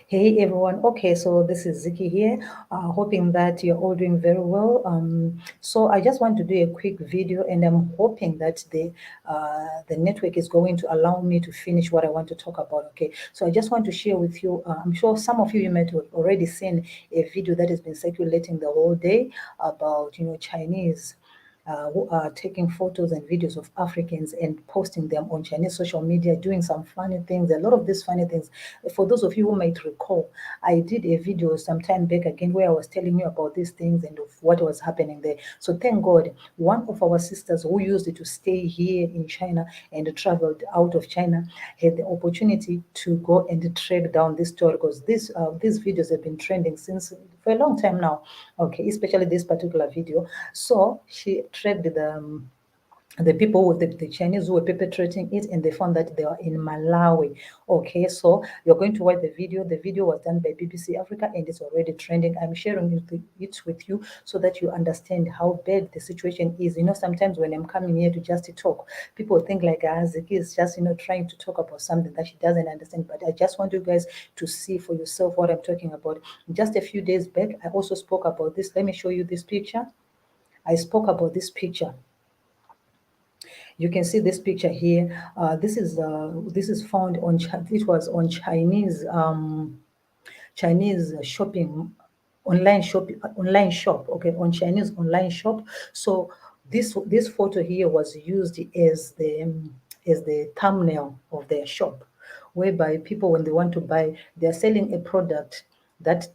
Hey everyone. Okay, so this is Ziki here. Hoping that you're all doing very well. So I just want to do a quick video, and I'm hoping that the network is going to allow me to finish what I want to talk about. Okay, so I just want to share with you. I'm sure some of you might have already seen a video that has been circulating the whole day about Chinese who are taking photos and videos of Africans and posting them on Chinese social media, doing some funny things. A lot of these funny things. For those of you who might recall, I did a video some time back again where I was telling you about these things and of what was happening there. So thank God, one of our sisters who used to stay here in China and traveled out of China had the opportunity to go and track down this story, because these videos have been trending since for a long time now. Okay, especially this particular video. So she tracked the people with the Chinese who were perpetrating it, and they found that they were in Malawi. Okay, so you're going to watch the video. The video was done by BBC Africa and it's already trending. I'm sharing it with you so that you understand how bad the situation is. Sometimes when I'm coming here to just talk, people think like Ziki is just trying to talk about something that she doesn't understand. But I just want you guys to see for yourself what I'm talking about. Just a few days back, I also spoke about this. Let me show you this picture. I spoke about this picture. You can see this picture here. This is found on. It was on Chinese shopping, online shop. Okay, on Chinese online shop. So this photo here was used as the thumbnail of their shop, whereby people, when they want to buy, they're selling a product that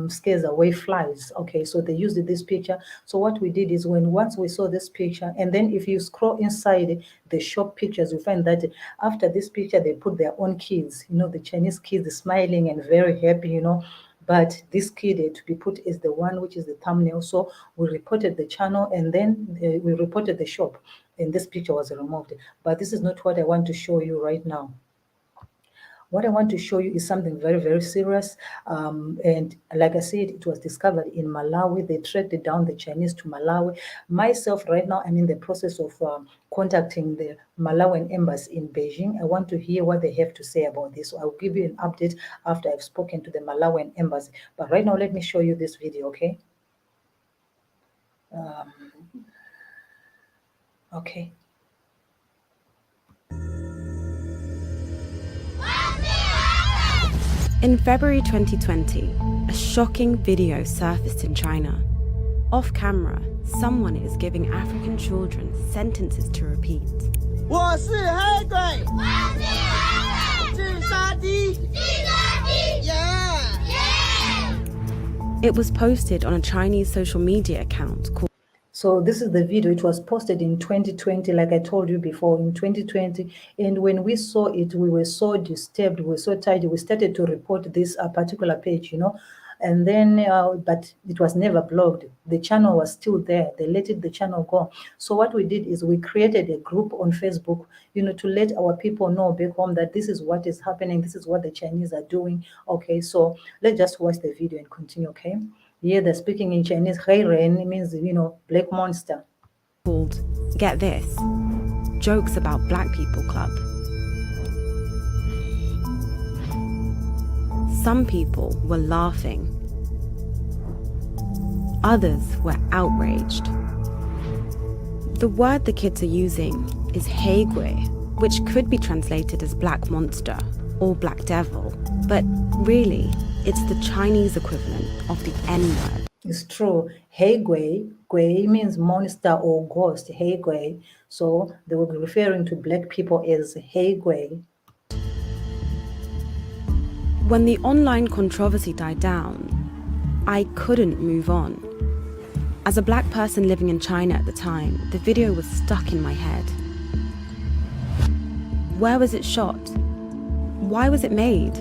scares away flies. Okay, so they used this picture. So what we did is, once we saw this picture, and then if you scroll inside the shop pictures, you find that after this picture they put their own kids, the Chinese kids smiling and very happy, but this kid had to be put as the one which is the thumbnail. So we reported the channel, and then we reported the shop, and this picture was removed. But this is not what I want to show you right now. What I want to show you is something very, very serious. And like I said, it was discovered in Malawi. They tracked it down, the Chinese, to Malawi. Myself, right now, I'm in the process of contacting the Malawian embassy in Beijing. I want to hear what they have to say about this. So I'll give you an update after I've spoken to the Malawian embassy. But right now, let me show you this video, okay? Okay. In February 2020, a shocking video surfaced in China. Off camera, someone is giving African children sentences to repeat. It was posted on a Chinese social media account called. So this is the video. It was posted in 2020, like I told you before, in 2020. And when we saw it, we were so disturbed, we were so tired. We started to report this particular page, and then, but it was never blocked. The channel was still there. They let the channel go. So what we did is we created a group on Facebook, to let our people know back home that this is what is happening. This is what the Chinese are doing. Okay, so let's just watch the video and continue, okay? Yeah, they're speaking in Chinese. Hey, Ren means, black monster. Called, get this, Jokes About Black People Club. Some people were laughing. Others were outraged. The word the kids are using is Heigui, which could be translated as black monster or black devil, but really, it's the Chinese equivalent of the N-word. It's true. Heigui, gui means monster or ghost, Heigui. So they were referring to black people as Heigui. When the online controversy died down, I couldn't move on. As a black person living in China at the time, the video was stuck in my head. Where was it shot? Why was it made?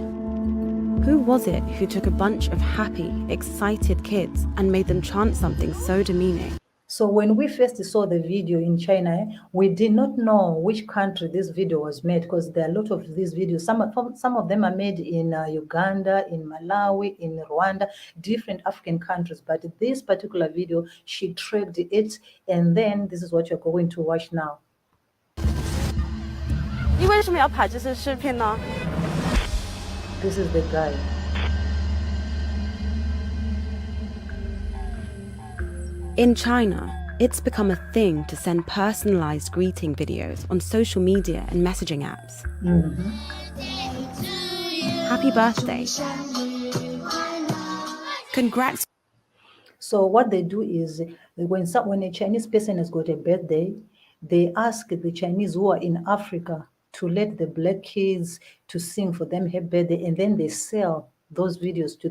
Who was it who took a bunch of happy, excited kids and made them chant something so demeaning? So when we first saw the video in China, we did not know which country this video was made, because there are a lot of these videos. Some of them are made in Uganda, in Malawi, in Rwanda, different African countries. But this particular video, she tracked it, and then this is what you're going to watch now. 你为什么要拍这些视频呢？ This is the guy. In China, it's become a thing to send personalized greeting videos on social media and messaging apps. Happy birthday. Congrats. So what they do is when a Chinese person has got a birthday, they ask the Chinese who are in Africa to let the black kids to sing for them happy birthday, and then they sell those videos to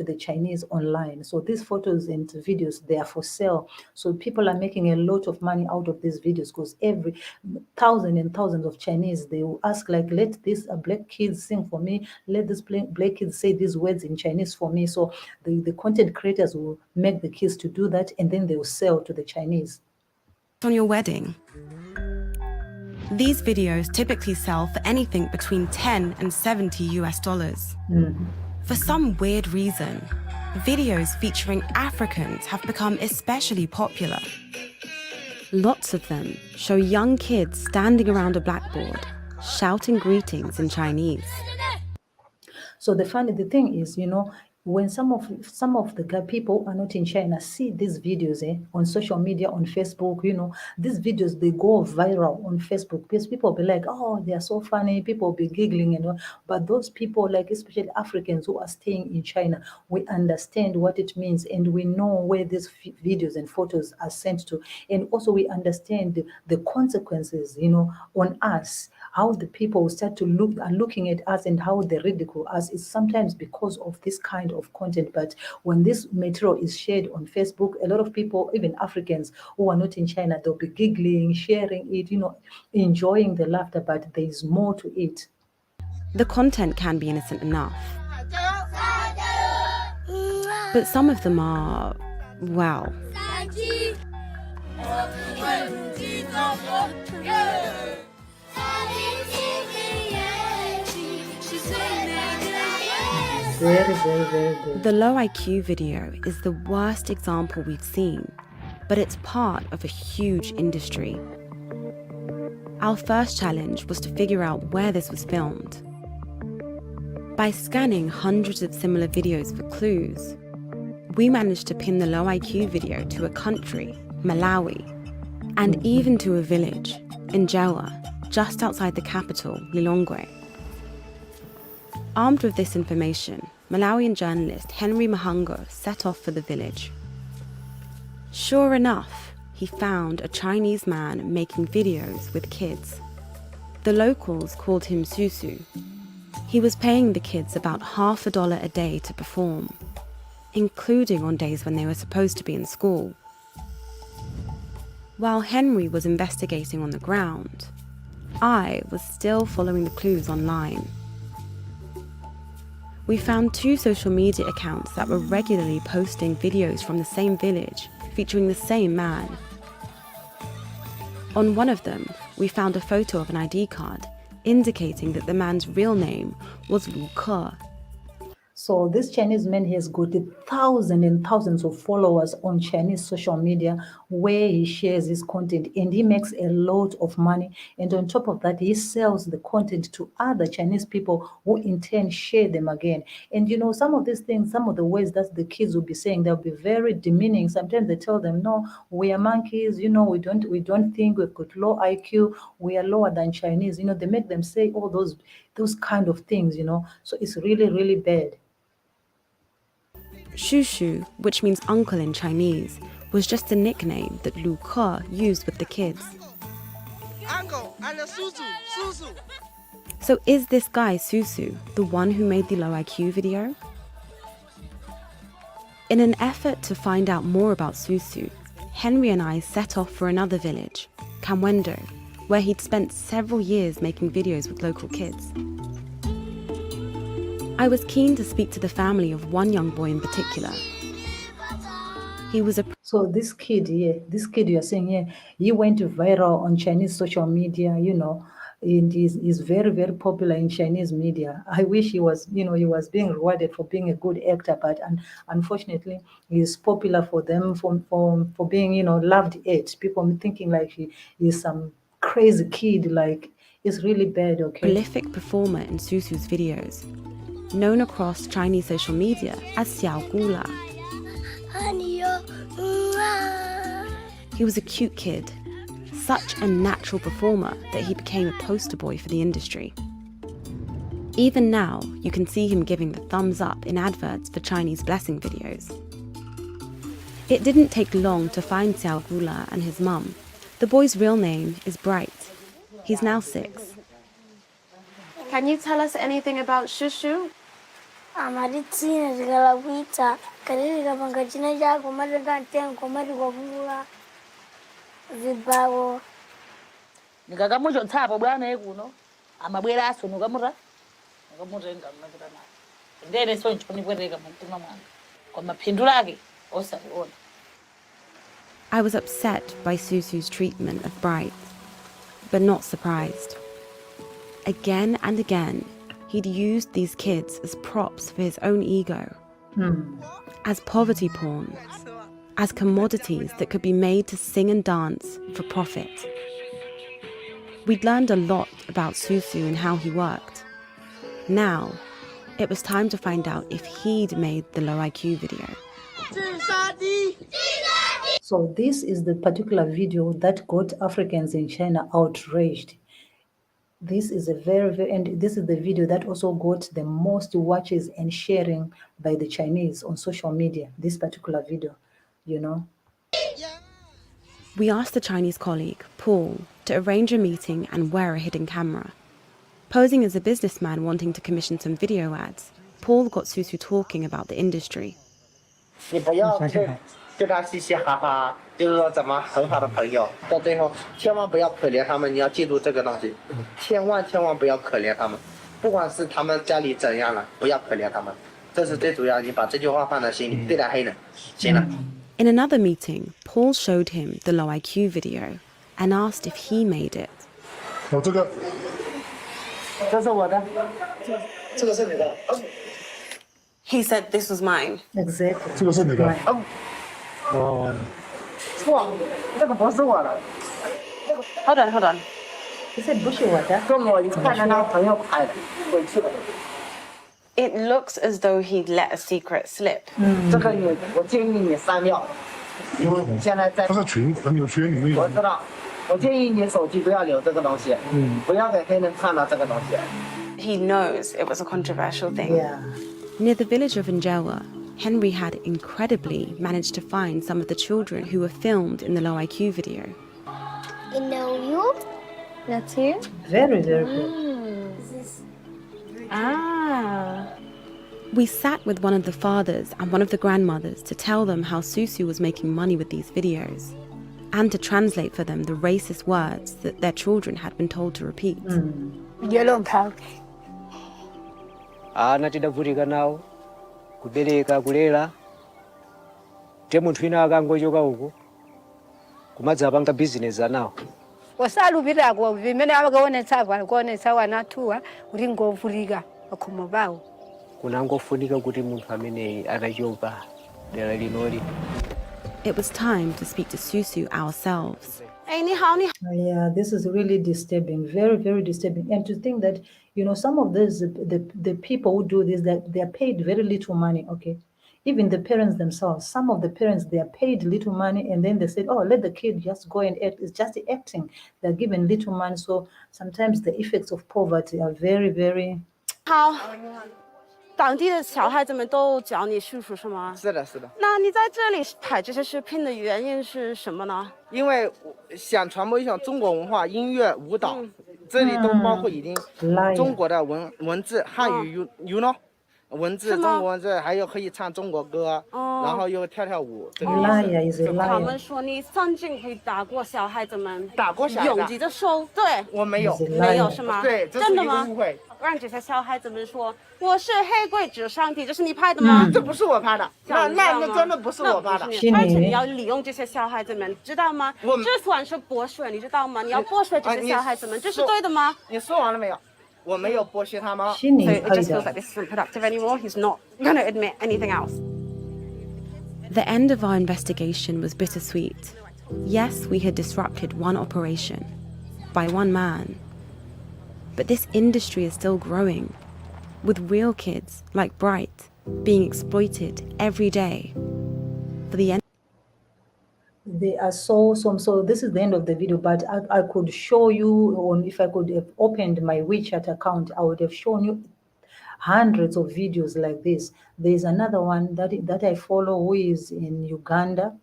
the Chinese online. So these photos and videos, they are for sale. So people are making a lot of money out of these videos because every thousands and thousands of Chinese, they will ask like, let this black kids sing for me, let this black kids say these words in Chinese for me. So the content creators will make the kids to do that, and then they will sell to the Chinese. On your wedding. These videos typically sell for anything between 10 and 70 US dollars. For some weird reason, videos featuring Africans have become especially popular. Lots of them show young kids standing around a blackboard, shouting greetings in Chinese. So the thing is, when some of the people are not in China see these videos on social media, on Facebook, these videos, they go viral on Facebook because people be like, oh, they are so funny, people be giggling, but those people, like especially Africans who are staying in China, we understand what it means, and we know where these videos and photos are sent to, and also we understand the consequences, on us, how the people start to are looking at us and how they ridicule us is sometimes because of this kind of content. But when this material is shared on Facebook, a lot of people, even Africans who are not in China, they'll be giggling, sharing it, enjoying the laughter, but there is more to it. The content can be innocent enough, but some of them are, well, very, very, very good. The low IQ video is the worst example we've seen, but it's part of a huge industry. Our first challenge was to figure out where this was filmed. By scanning hundreds of similar videos for clues, we managed to pin the low IQ video to a country, Malawi, and even to a village, Njewa, just outside the capital, Lilongwe. Armed with this information, Malawian journalist Henry Mahango set off for the village. Sure enough, he found a Chinese man making videos with kids. The locals called him Susu. He was paying the kids about $50 a day to perform, including on days when they were supposed to be in school. While Henry was investigating on the ground, I was still following the clues online. We found 2 social media accounts that were regularly posting videos from the same village featuring the same man. On one of them, we found a photo of an ID card indicating that the man's real name was Lu Ke. So this Chinese man, he has got thousands and thousands of followers on Chinese social media where he shares his content, and he makes a lot of money. And on top of that, he sells the content to other Chinese people who in turn share them again. And some of these things, some of the ways that the kids will be saying, they'll be very demeaning. Sometimes they tell them, no, we are monkeys, we don't think we've got low IQ, we are lower than Chinese. They make them say all those kind of things, so it's really, really bad. Shushu, which means uncle in Chinese, was just a nickname that Lu Ke used with the kids. Uncle and Susu. So is this guy Susu the one who made the low IQ video? In an effort to find out more about Susu, Henry and I set off for another village, Kamwendo, where he'd spent several years making videos with local kids. I was keen to speak to the family of one young boy in particular. He was a... So this kid you are saying here, he went viral on Chinese social media, and he's very, very popular in Chinese media. I wish he was being rewarded for being a good actor, but unfortunately, he's popular for them for being, loved at. People thinking like he is some crazy kid, like it's really bad, okay? prolific performer in Susu's videos. known across Chinese social media as Xiao Gula. He was a cute kid, such a natural performer that he became a poster boy for the industry. Even now, you can see him giving the thumbs up in adverts for Chinese blessing videos. It didn't take long to find Xiao Gula and his mum. The boy's real name is Bright. He's now 6. Can you tell us anything about Shushu? I was upset by Susu's treatment of Bright, but not surprised. Again and again, he'd used these kids as props for his own ego, as poverty porn, as commodities that could be made to sing and dance for profit. We'd learned a lot about Susu and how he worked. Now, it was time to find out if he'd made the low IQ video. So this is the particular video that got Africans in China outraged. This is and this is the video that also got the most watches and sharing by the Chinese on social media, this particular video, you know. We asked the Chinese colleague, Paul, to arrange a meeting and wear a hidden camera. Posing as a businessman wanting to commission some video ads, Paul got Susu talking about the industry. 你不要对他嘻嘻哈哈，就是说怎么很好的朋友，到最后千万不要可怜他们，你要记住这个东西，千万不要可怜他们，不管是他们家里怎样了，不要可怜他们，这是最主要，你把这句话放在心里，对待黑人，行了。In another meeting, Paul showed him the low IQ video and asked if he made it. 这个，这是我的，这个是你的。He said this was mine. Exactly. 这个是你的。哦，错，这个不是我的。Hold on. He said Bushy water. 跟我一块跟他朋友拍的，回去了。It looks as though he'd let a secret slip. 这个我建议你删掉。因为现在在他在你的群里面有。我知道，我建议你手机不要留这个东西，不要给黑人看到这个东西。He knows it was a controversial thing. Yeah. Near the village of Njewa, Henry had incredibly managed to find some of the children who were filmed in the low IQ video. You know you? That's you? Very, very good. We sat with one of the fathers and one of the grandmothers to tell them how Susu was making money with these videos, and to translate for them the racist words that their children had been told to repeat. Yellow cow. Anatidavutika nawo kubereka kulera temunthu wina akangochoka uku kumadzapanga bizinesi anawo Wasalupirako vimene avakuonetsa wanathuwa kuti ngovulika pakhomo pawo. kunangofunika kuti munthu ameneyi anachoka dera linoli. It was time to speak to Susu ourselves. Yeah, this is really disturbing, very, very disturbing. And to think that, you know, some of these, the people who do this, that they are paid very little money, okay? Even the parents themselves, some of the parents, they are paid little money, and then they said, oh, let the kid just go and act. It's just acting. They're given little money. So sometimes the effects of poverty are very, very... 当地的小孩子们都叫你叔叔是吗？是的。那你在这里拍这些视频的原因是什么呢？因为想传播一种中国文化、音乐、舞蹈，这里都包括已经中国的文字、汉语，you know， 文字中国文字，还有可以唱中国歌，然后又跳舞。这个意思。他们说你曾经会打过小孩子们，打过小孩子，用你的手，对，我没有，没有是吗？对，这是一个误会。让这些小孩子们说我是黑鬼智商体，这是你拍的吗？这不是我拍的，那真的不是我拍的。而且你要利用这些小孩子们，知道吗？这算是剥削，你知道吗？你要剥削这些小孩子们，这是对的吗？你说完了没有？我没有剥削他们。So it just feels like this isn't productive anymore. He's not going to admit anything else. The end of our investigation was bittersweet. Yes, we had disrupted one operation by one man. But this industry is still growing, with real kids like Bright being exploited every day for the They are so this is the end of the video, but I could show you on, if I could have opened my WeChat account, I would have shown you hundreds of videos like this. There's another one that I follow who is in Uganda.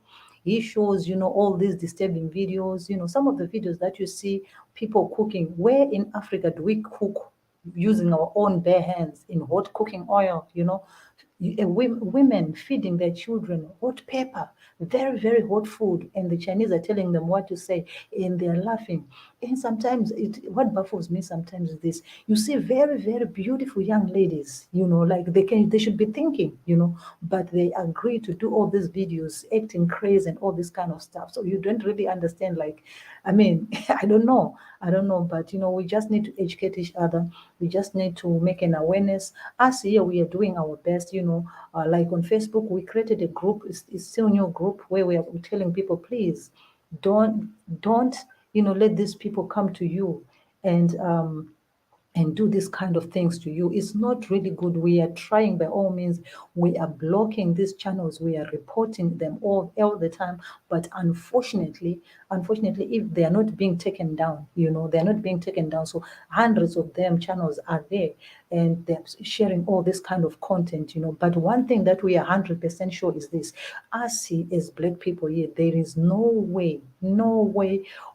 He shows, all these disturbing videos, some of the videos that you see people cooking. Where in Africa do we cook using our own bare hands in hot cooking oil, women feeding their children hot pepper, very, very hot food, and the Chinese are telling them what to say, and they're laughing. And sometimes what baffles me sometimes is this: you see very, very beautiful young ladies, like they should be thinking, but they agree to do all these videos, acting crazy and all this kind of stuff. So you don't really understand, like, I mean, I don't know, but we just need to educate each other. We just need to make an awareness. Us here, we are doing our best, like on Facebook, we created a group. It's still a new group where we are telling people, please don't, let these people come to you and do this kind of things to you. It's not really good. We are trying by all means. We are blocking these channels. We are reporting them all the time. But unfortunately, if they are not being taken down, they're not being taken down. So hundreds of them channels are there, and they're sharing all this kind of content. But one thing that we are 100% sure is this: us here as Black people here, there is no way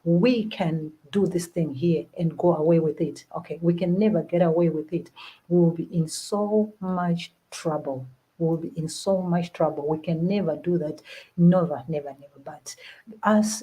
we can do this thing here and go away with it. Okay, we can never get away with it. We will be in so much trouble. We will be in so much trouble. We can never do that. Never, never, never. But us,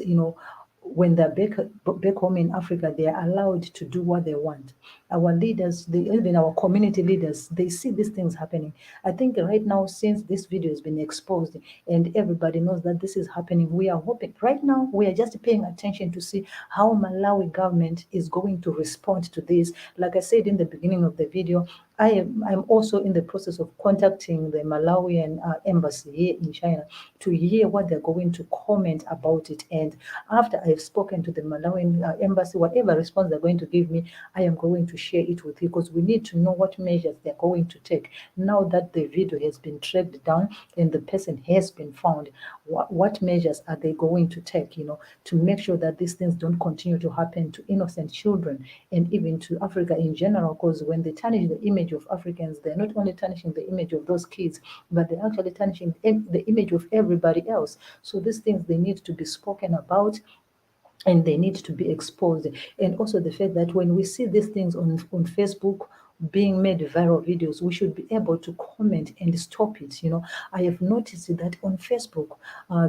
when they're back home in Africa, they are allowed to do what they want. Our leaders, even our community leaders, they see these things happening. I think right now, since this video has been exposed and everybody knows that this is happening, we are hoping. Right now, we are just paying attention to see how Malawi government is going to respond to this. Like I said in the beginning of the video, I'm also in the process of contacting the Malawian embassy here in China to hear what they're going to comment about it. And after I've spoken to the Malawian embassy, whatever response they're going to give me, I am going to share it with you, because we need to know what measures they're going to take now that the video has been tracked down and the person has been found. What measures are they going to take, to make sure that these things don't continue to happen to innocent children and even to Africa in general? Because when they tarnish the image of Africans, they're not only tarnishing the image of those kids, but they're actually tarnishing the image of everybody else. So these things, they need to be spoken about and they need to be exposed. And also the fact that when we see these things on Facebook being made viral videos, we should be able to comment and stop it. I have noticed that on Facebook,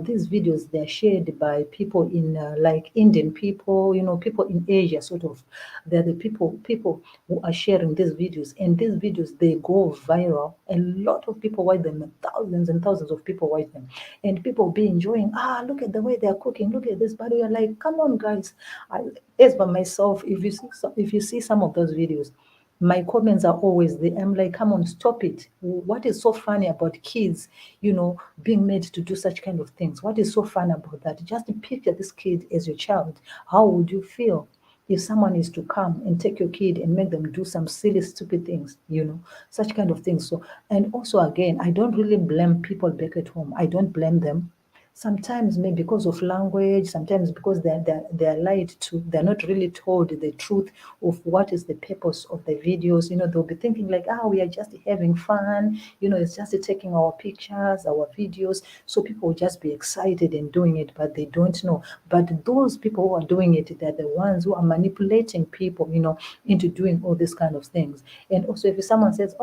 these videos, they're shared by people in like Indian people, people in Asia, sort of. They're the people who are sharing these videos, and these videos, they go viral. A lot of people watch them, thousands and thousands of people watch them, and people be enjoying. Look at the way they're cooking, look at this. But we are like, come on, guys. As by myself, if you see some of those videos, my comments are always there. I'm like, come on, stop it. What is so funny about kids, being made to do such kind of things? What is so fun about that? Just picture this kid as your child. How would you feel if someone is to come and take your kid and make them do some silly, stupid things, such kind of things? So, and also again, I don't really blame people back at home. I don't blame them. Sometimes maybe because of language, sometimes because they're lied to, they're not really told the truth of what is the purpose of the videos. They'll be thinking like, we are just having fun, it's just taking our pictures, our videos. So people will just be excited in doing it, but they don't know. But those people who are doing it, they're the ones who are manipulating people, into doing all these kind of things. And also if someone says,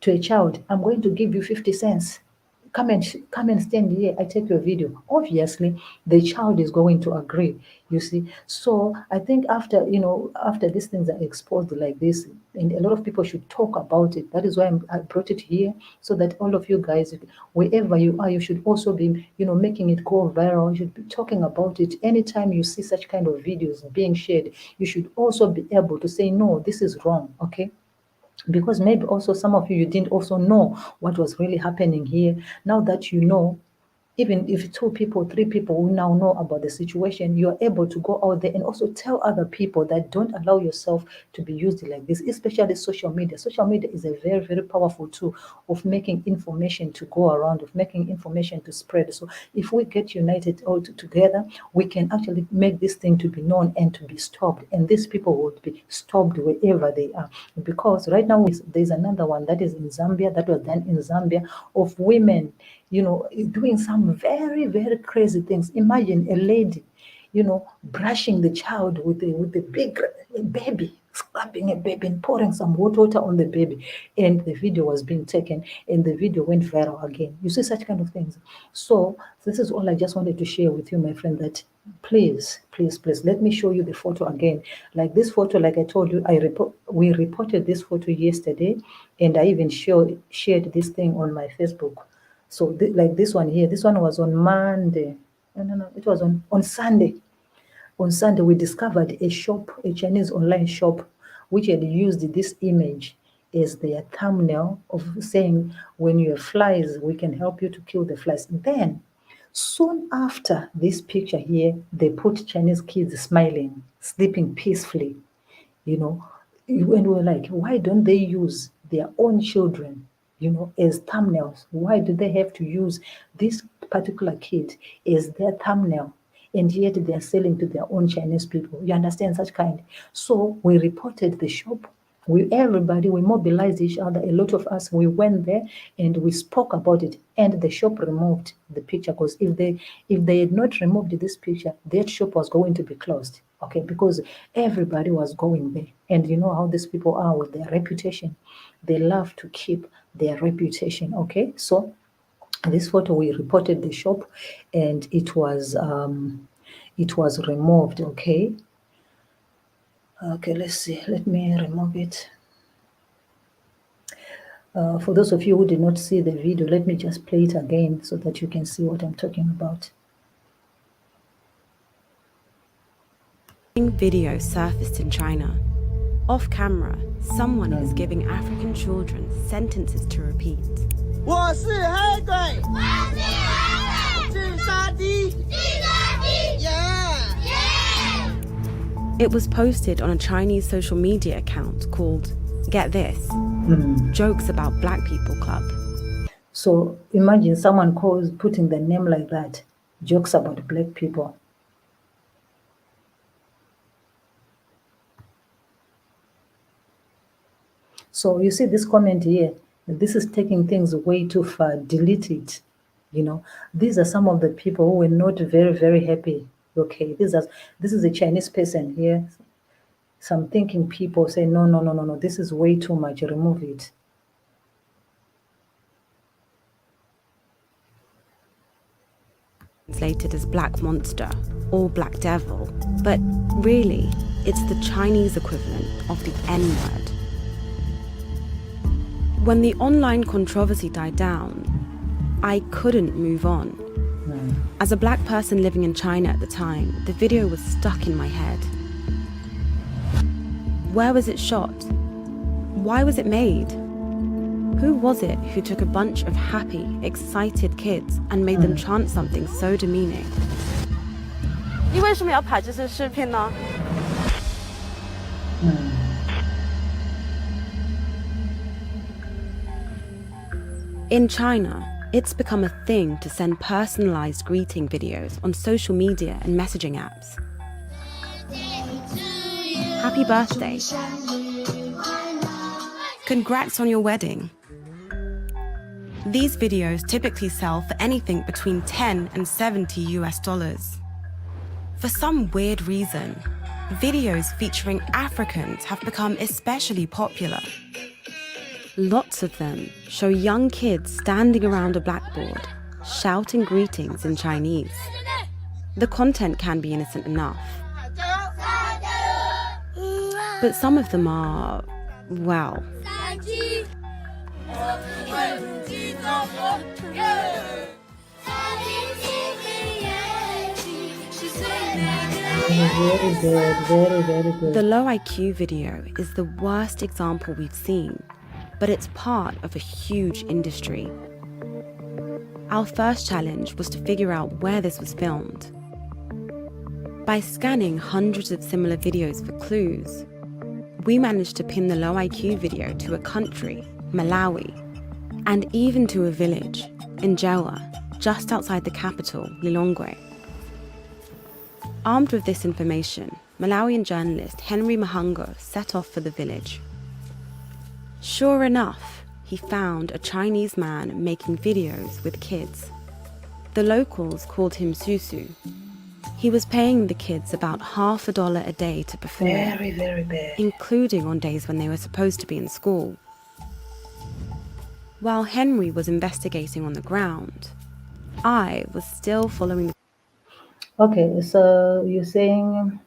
to a child, I'm going to give you 50 cents, come and stand here, I take your video, obviously the child is going to agree, you see. So I think after these things are exposed like this, and a lot of people should talk about it. That is why I brought it here, so that all of you guys, wherever you are, you should also be making it go viral. You should be talking about it. Anytime you see such kind of videos being shared, you should also be able to say, no, this is wrong. Okay, because maybe also some of you didn't also know what was really happening here. Now that you know, even if 2 people, 3 people who now know about the situation, you're able to go out there and also tell other people that don't allow yourself to be used like this, especially social media. Social media is a very, very powerful tool of making information to go around, of making information to spread. So if we get united all together, we can actually make this thing to be known and to be stopped. And these people would be stopped wherever they are. Because right now there's another one that is in Zambia, that was done in Zambia, of women, doing some very, very crazy things. Imagine a lady, brushing the child with a big baby, slapping a baby and pouring some hot water on the baby. And the video was being taken and the video went viral again. You see such kind of things. So this is all I just wanted to share with you, my friend, that please, please, please, let me show you the photo again. Like this photo, like I told you, we reported this photo yesterday, and I even shared this thing on my Facebook. So like this one here, this one was on Monday. No, it was on Sunday. On Sunday, we discovered a shop, a Chinese online shop, which had used this image as their thumbnail of saying, when you have flies, we can help you to kill the flies. Then, soon after this picture here, they put Chinese kids smiling, sleeping peacefully, and we were like, why don't they use their own children, as thumbnails? Why do they have to use this particular kid as their thumbnail? And yet they're selling to their own Chinese people. You understand such kind? So we reported the shop. We mobilized each other. A lot of us, we went there and we spoke about it. And the shop removed the picture, because if they had not removed this picture, that shop was going to be closed. Okay, because everybody was going there. And you know how these people are with their reputation. They love to keep their reputation. Okay, so this photo, we reported the shop and it was removed. Okay, let's see, let me remove it. For those of you who did not see the video, let me just play it again so that you can see what I'm talking about. Video surfaced in China. Off camera, someone is giving African children sentences to repeat. It was posted on a Chinese social media account called Get This, Jokes About Black People Club. So imagine someone putting the name like that, Jokes About Black People. So you see this comment here, this is taking things way too far, delete it. These are some of the people who were not very, very happy. Okay, this is a Chinese person here. Some thinking people say, no, this is way too much, remove it. Translated as Black Monster or Black Devil, but really, it's the Chinese equivalent of the N-word. When the online controversy died down, I couldn't move on. As a black person living in China at the time, the video was stuck in my head. Where was it shot? Why was it made? Who was it who took a bunch of happy, excited kids and made them chant something so demeaning? 你为什么要拍这些视频呢？ In China, it's become a thing to send personalized greeting videos on social media and messaging apps. Happy birthday. Congrats on your wedding. These videos typically sell for anything between $10 and $70 US. For some weird reason, videos featuring Africans have become especially popular. Lots of them show young kids standing around a blackboard, shouting greetings in Chinese. The content can be innocent enough, but some of them are, well, Very, very good. The low IQ video is the worst example we've seen, but it's part of a huge industry. Our first challenge was to figure out where this was filmed. By scanning hundreds of similar videos for clues, we managed to pin the low IQ video to a country, Malawi, and even to a village, Njewa, just outside the capital, Lilongwe. Armed with this information, Malawian journalist Henry Mahango set off for the village. Sure enough, he found a Chinese man making videos with kids. The locals called him Susu. He was paying the kids about $50 a day to perform, Very, very bad. including on days when they were supposed to be in school. While Henry was investigating on the ground, I was still following the... Okay, so you're saying,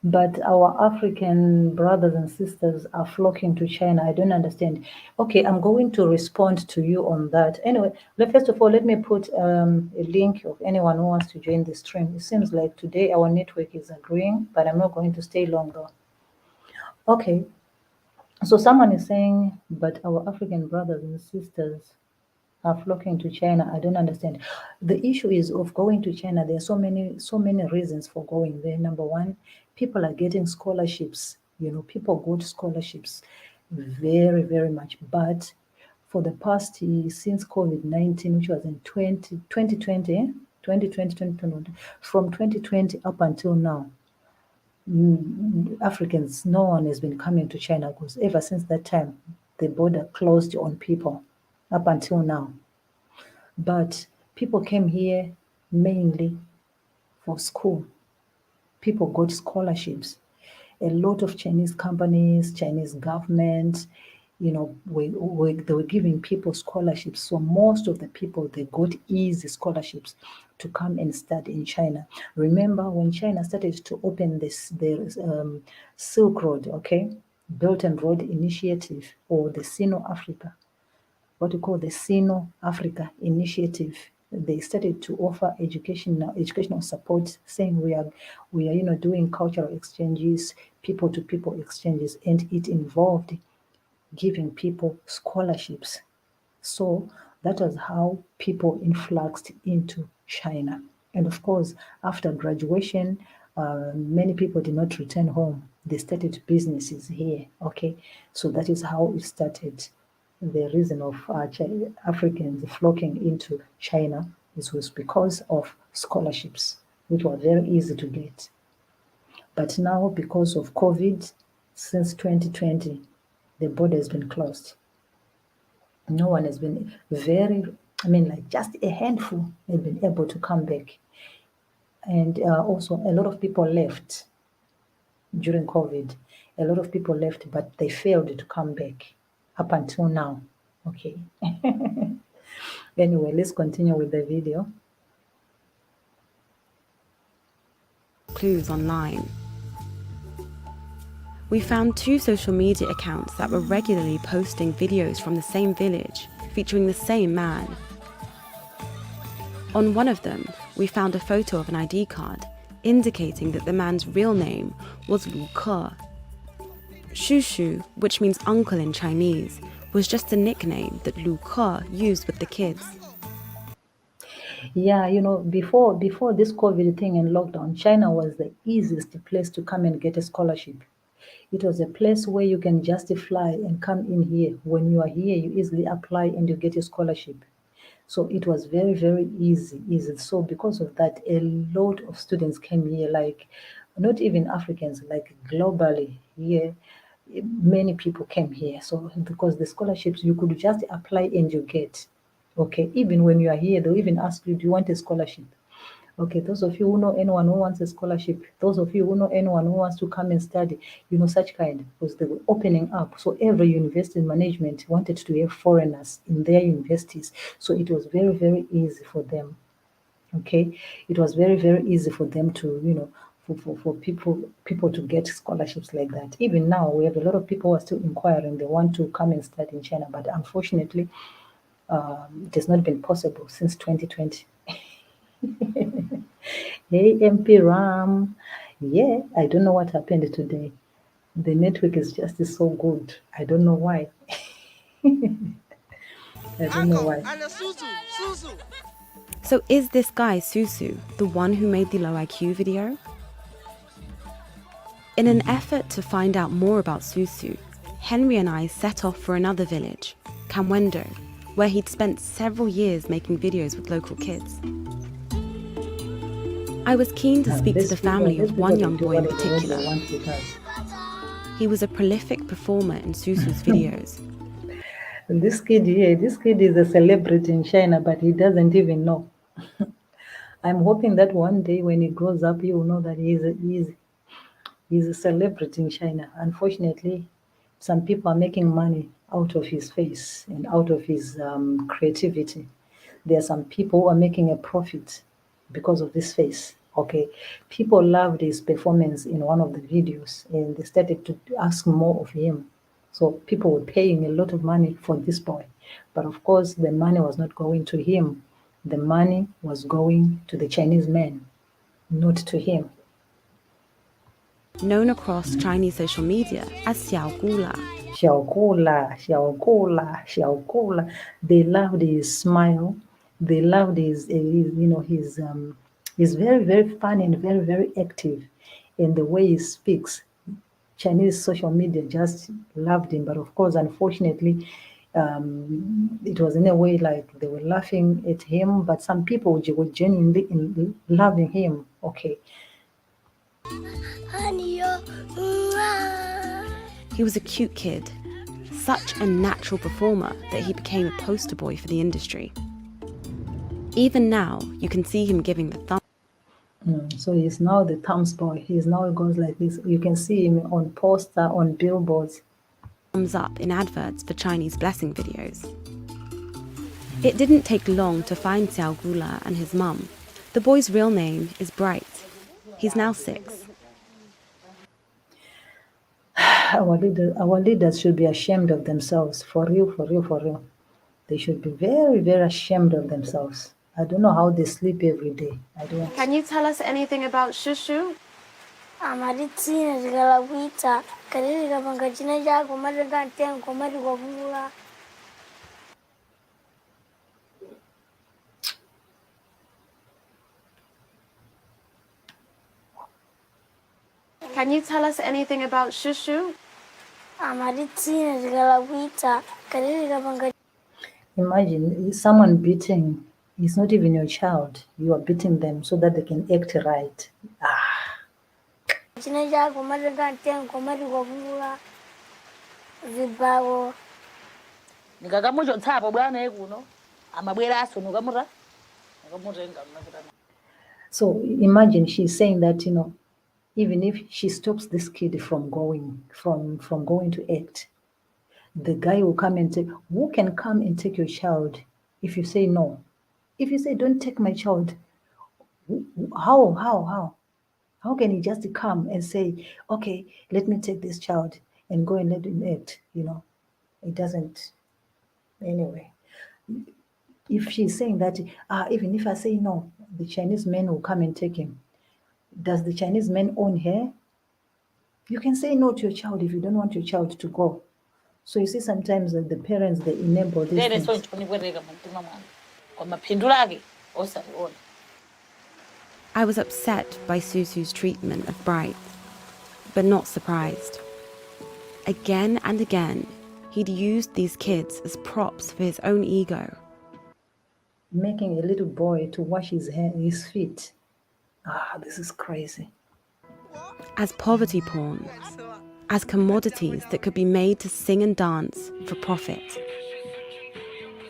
but our African brothers and sisters are flocking to China. I don't understand. Okay, I'm going to respond to you on that. Anyway, first of all, let me put a link of anyone who wants to join the stream. It seems like today our network is agreeing, but I'm not going to stay longer. Okay, so someone is saying, but our African brothers and sisters are flocking to China. I don't understand. The issue is of going to China. There are so many reasons for going there. Number one, people are getting scholarships. People got scholarships very, very much. But for the past, since COVID-19, which was in 2020, 2021, from 2020 up until now, Africans, no one has been coming to China because ever since that time, the border closed on people up until now. But people came here mainly for school. People got scholarships. A lot of Chinese companies, Chinese government, they were giving people scholarships. So most of the people, they got easy scholarships to come and study in China. Remember when China started to open the Silk Road, okay, Belt and Road Initiative, or the Sino-Africa, what we call the Sino-Africa Initiative. They started to offer educational support, saying we are doing cultural exchanges, people-to-people exchanges, and it involved giving people scholarships. So that was how people influxed into China. And of course, after graduation, many people did not return home. They started businesses here. Okay, so that is how it started. The reason of Africans flocking into China was because of scholarships, which were very easy to get. But now, because of COVID, since 2020, the border has been closed. No one has been just a handful have been able to come back. And also, a lot of people left during COVID. A lot of people left, but they failed to come back up until now. Okay. Anyway, let's continue with the video. Clues online. We found 2 social media accounts that were regularly posting videos from the same village featuring the same man. On one of them, we found a photo of an ID card indicating that the man's real name was Lu Ke. Shushu, which means uncle in Chinese, was just a nickname that Lu Ke used with the kids. Yeah, before this COVID thing and lockdown, China was the easiest place to come and get a scholarship. It was a place where you can just fly and come in here. When you are here, you easily apply and you get a scholarship. So it was very, very easy. So because of that, a lot of students came here, like not even Africans, like globally here, many people came here. So because the scholarships, you could just apply and you get. Okay, even when you are here, they'll even ask you, do you want a scholarship? Okay, those of you who know anyone who wants a scholarship, those of you who know anyone who wants to come and study, such kind, because they were opening up. So every university management wanted to have foreigners in their universities. So it was very, very easy for them. Okay, it was very, very easy for them to, for people to get scholarships like that. Even now, we have a lot of people who are still inquiring. They want to come and study in China, but unfortunately, it has not been possible since 2020. Hey, MP Ram. Yeah, I don't know what happened today. The network is just so good. I don't know why. I don't know why. So is this guy Susu the one who made the low IQ video? In an effort to find out more about Susu, Henry and I set off for another village, Kamwendo, where he'd spent several years making videos with local kids. I was keen to speak to the family of one young boy in particular. He was a prolific performer in Susu's videos. This kid here, this kid is a celebrity in China, but he doesn't even know. I'm hoping that one day when he grows up, he will know that he's a celebrity in China. Unfortunately, some people are making money out of his face and out of his creativity. There are some people who are making a profit because of this face. Okay, people loved his performance in one of the videos and they started to ask more of him. So people were paying a lot of money for this boy. But of course, the money was not going to him. The money was going to the Chinese man, not to him. Known across Chinese social media as Xiao Gula. Xiao Gula, Xiao Gula, Xiao Gula. They loved his smile. They loved he's very, very fun and very, very active in the way he speaks. Chinese social media just loved him, but of course, unfortunately, it was in a way like they were laughing at him, but some people were genuinely loving him. Okay. He was a cute kid, such a natural performer that he became a poster boy for the industry. Even now, you can see him giving the So he's now the thumbs boy. He's now goes like this. You can see him on poster, on billboards. thumbs up in adverts for Chinese blessing videos. It didn't take long to find Xiao Gula and his mum. The boy's real name is Bright. He's now 6. Our leaders should be ashamed of themselves. For real, for real, for real. They should be very, very ashamed of themselves. I don't know how they sleep every day. I don't. Can you tell us anything about Shushu? Can you tell us anything about Shushu? Imagine someone beating, it's not even your child. You are beating them so that they can act right. So imagine she's saying that, even if she stops this kid from going to act, the guy will come and take. Who can come and take your child if you say no? If you say don't take my child, how can he just come and say, okay, let me take this child and go and let him act? It doesn't. Anyway, if she's saying that, even if I say no, the Chinese men will come and take him. Does the Chinese men own her? You can say no to your child if you don't want your child to go. So you see, sometimes the parents, they enable these things. I was upset by Susu's treatment of Bright, but not surprised. Again and again, he'd used these kids as props for his own ego. Making a little boy to wash his feet. This is crazy. As poverty pawns, as commodities that could be made to sing and dance for profit.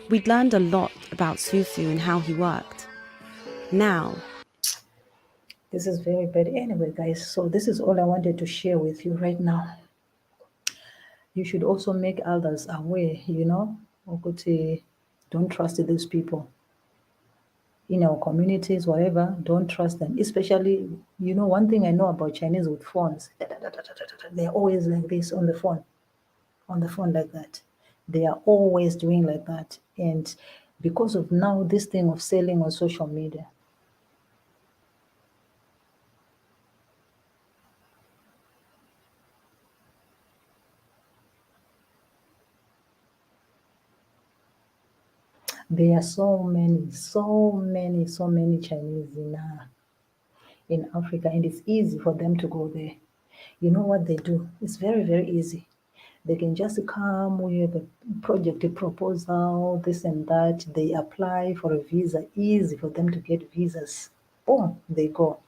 We'd learned a lot about Susu and how he worked. Now, this is very bad. Anyway, guys, so this is all I wanted to share with you right now. You should also make others aware, don't trust these people. In our communities, whatever, don't trust them. Especially, one thing I know about Chinese with phones, they're always like this on the phone like that. They are always doing like that. And because of now this thing of selling on social media, There are so many, so many, so many Chinese in Africa, and it's easy for them to go there. You know what they do? It's very, very easy. They can just come with a project, a proposal, this and that. They apply for a visa. Easy for them to get visas. Boom, they go.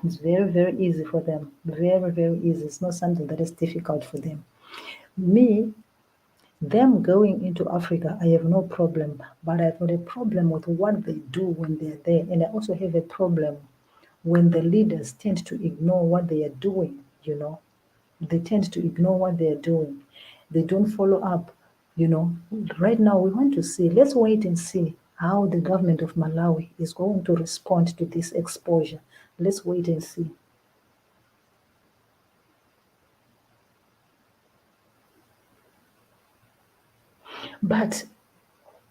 It's very, very easy for them. Very, very easy. It's not something that is difficult for them. Me, them going into Africa, I have no problem, but I've got a problem with what they do when they're there. And I also have a problem when the leaders tend to ignore what they are doing, you know. They tend to ignore what they are doing. They don't follow up, you know. Right now, we want to see, let's wait and see how the government of Malawi is going to respond to this exposure. Let's wait and see. But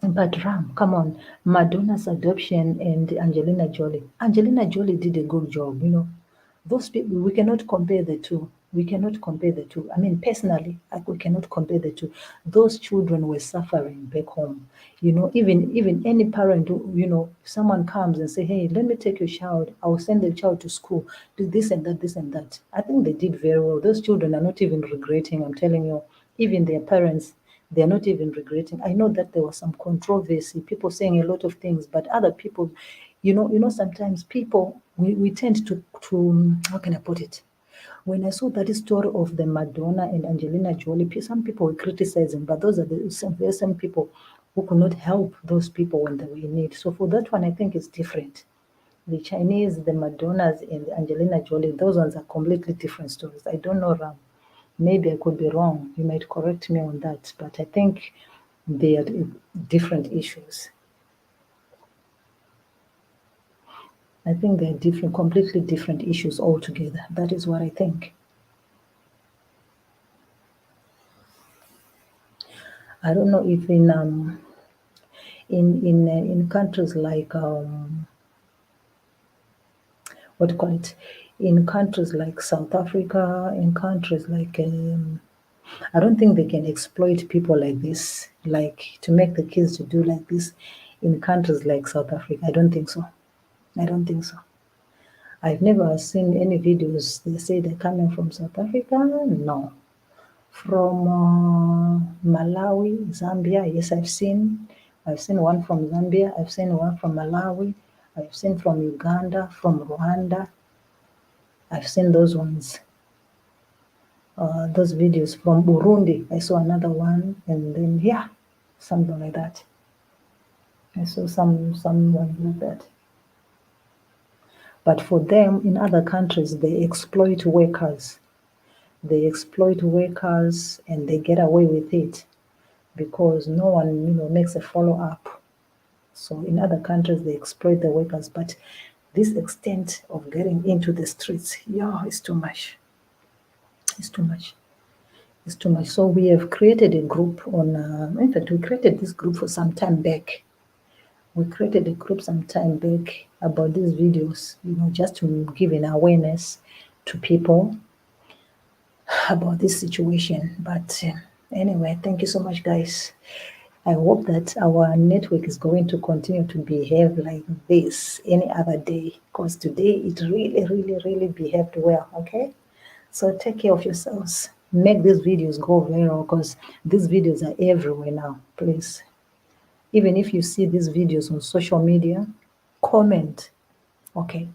Ram, come on, Madonna's adoption and Angelina Jolie. Angelina Jolie did a good job, you know. Those people, we cannot compare the two. We cannot compare the two. I mean, personally, we cannot compare the two. Those children were suffering back home. You know, even any parent, you know, if someone comes and say, "Hey, let me take your child. I will send the child to school. Do this and that, this and that." I think they did very well. Those children are not even regretting. I'm telling you, even their parents, they're not even regretting. I know that there was some controversy, people saying a lot of things, but other people, sometimes people, we tend to, how can I put it? When I saw that story of the Madonna and Angelina Jolie, some people were criticizing, but those are the same people who could not help those people when they were in need. So for that one, I think it's different. The Chinese, the Madonnas, and the Angelina Jolie, those ones are completely different stories. I don't know, Ram. Maybe I could be wrong. You might correct me on that, but I think they are different issues. I think they're different, completely different issues altogether. That is what I think. I don't know if in countries like what do you call it? In countries like South Africa, in countries like I don't think they can exploit people like this, like to make the kids to do like this in countries like South Africa. I don't think so. I don't think so. I've never seen any videos they say they're coming from South Africa. No. From Malawi, Zambia, yes, I've seen. I've seen one from Zambia. I've seen one from Malawi. I've seen from Uganda, from Rwanda. I've seen those ones. Those videos from Burundi. I saw another one, and then yeah, something like that. I saw someone like that. But for them, in other countries, they exploit workers. They exploit workers and they get away with it because no one, makes a follow up. So in other countries, they exploit the workers, but this extent of getting into the streets, yeah, it's too much. It's too much. It's too much. So we have created a group on. In fact, we created this group for some time back. We created a group some time back about these videos, just to give an awareness to people about this situation. But anyway, thank you so much, guys. I hope that our network is going to continue to behave like this any other day, because today it really, really, really behaved well. Okay, so take care of yourselves. Make these videos go viral because these videos are everywhere now. Please, even if you see these videos on social media, comment. Okay,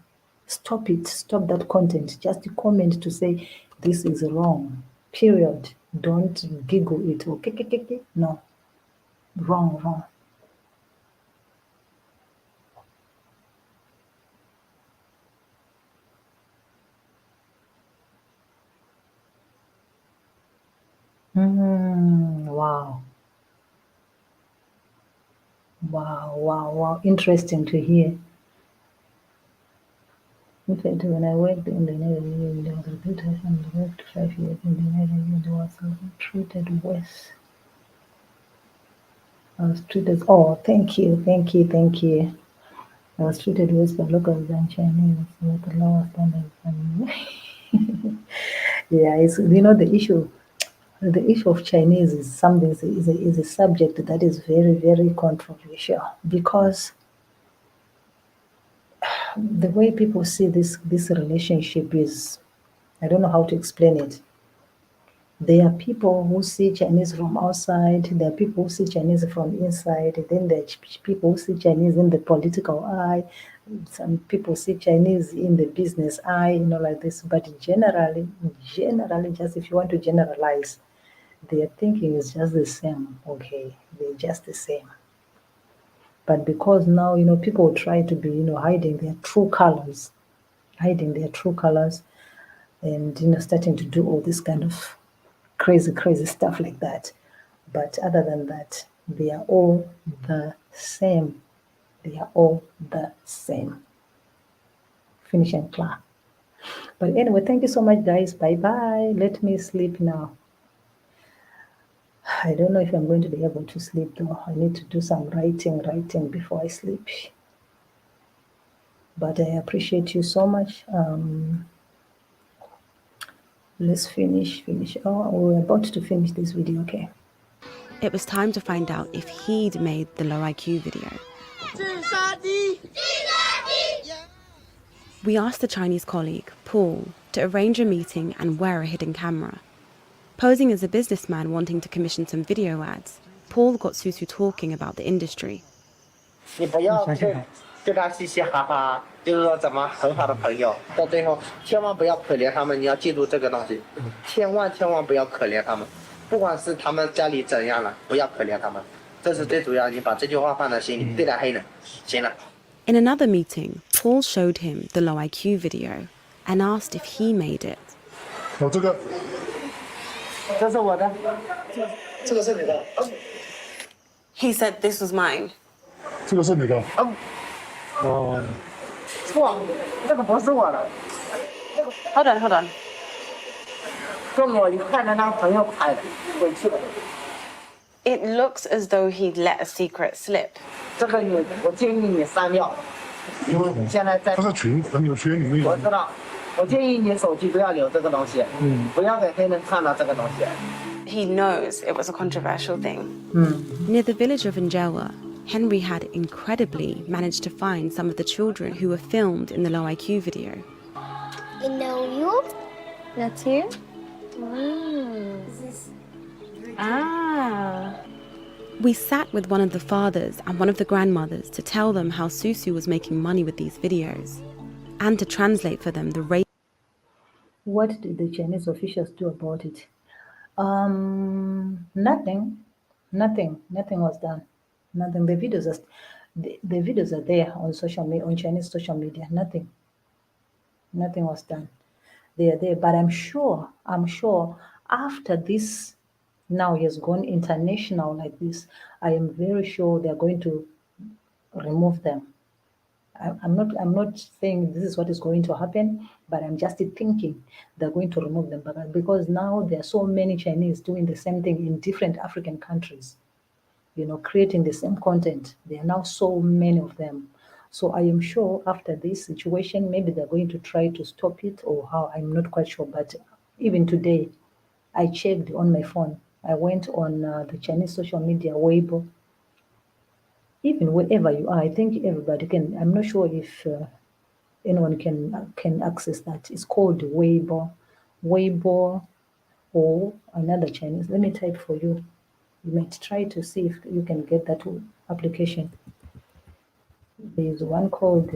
stop it. Stop that content. Just comment to say this is wrong. Period. Don't giggle it. Okay, no, wrong, wrong. Wow. Wow, wow, wow. Interesting to hear. In fact, when I worked in the Netherlands, there was a good and worked 5 years in the Netherlands, was treated worse. I was treated, oh, thank you, thank you, thank you. I was treated worse by locals than Chinese with lower standards. And yeah, it's, the issue. The issue of Chinese is something is a subject that is very, very controversial because the way people see this relationship is, I don't know how to explain it. There are people who see Chinese from outside, there are people who see Chinese from inside, then there are people who see Chinese in the political eye, some people see Chinese in the business eye, like this. But generally, just if you want to generalize, their thinking is just the same, okay? They're just the same. But because now, people try to be, hiding their true colors, and, starting to do all this kind of crazy, crazy stuff like that. But other than that, they are all the same. They are all the same. Finish and clear. But anyway, thank you so much, guys. Bye bye. Let me sleep now. I don't know if I'm going to be able to sleep though. I need to do some writing before I sleep. But I appreciate you so much. Let's finish. Oh, we're about to finish this video, okay? It was time to find out if he'd made the low IQ video. We asked the Chinese colleague, Paul, to arrange a meeting and wear a hidden camera. Posing as a businessman wanting to commission some video ads, Paul got Susu talking about the industry. 你不要对他嘻嘻哈哈，就是说怎么很好的朋友，到最后千万不要可怜他们，你要记住这个东西，千万不要可怜他们，不管是他们家里怎样了，不要可怜他们，这是最主要，你把这句话放在心里，对待黑人，行了。In another meeting, Paul showed him the low IQ video and asked if he made it. 哦，这个是我的，这个是你的。He said this was mine. 这个是你的。哦，错，这个不是我的。Hold on. 是我一看着那朋友拍的，回去了。It looks as though he'd let a secret slip. 这个我建议你删掉。因为现在在他在群朋友圈里面有。我知道，我建议你手机不要留这个东西，不要给黑人看到这个东西。He knows it was a controversial thing. Near the village of Angelwa, Henry had incredibly managed to find some of the children who were filmed in the low IQ video. I know you. That's you? Wow. Ah. We sat with one of the fathers and one of the grandmothers to tell them how Susu was making money with these videos and to translate for them the rate. What did the Chinese officials do about it? Nothing was done. Nothing. The videos are there on social media, on Chinese social media. Nothing was done. They are there, but I'm sure after this, now he has gone international like this, I am very sure they're going to remove them. I'm not saying this is what is going to happen, but I'm just thinking they're going to remove them because now there are so many Chinese doing the same thing in different African countries, creating the same content. There are now so many of them. So I am sure after this situation, maybe they're going to try to stop it or how, I'm not quite sure. But even today, I checked on my phone. I went on the Chinese social media, Weibo. Even wherever you are, I think everybody can. I'm not sure if anyone can access that. It's called Weibo, or another Chinese. Let me type for you. You might try to see if you can get that application. There's one called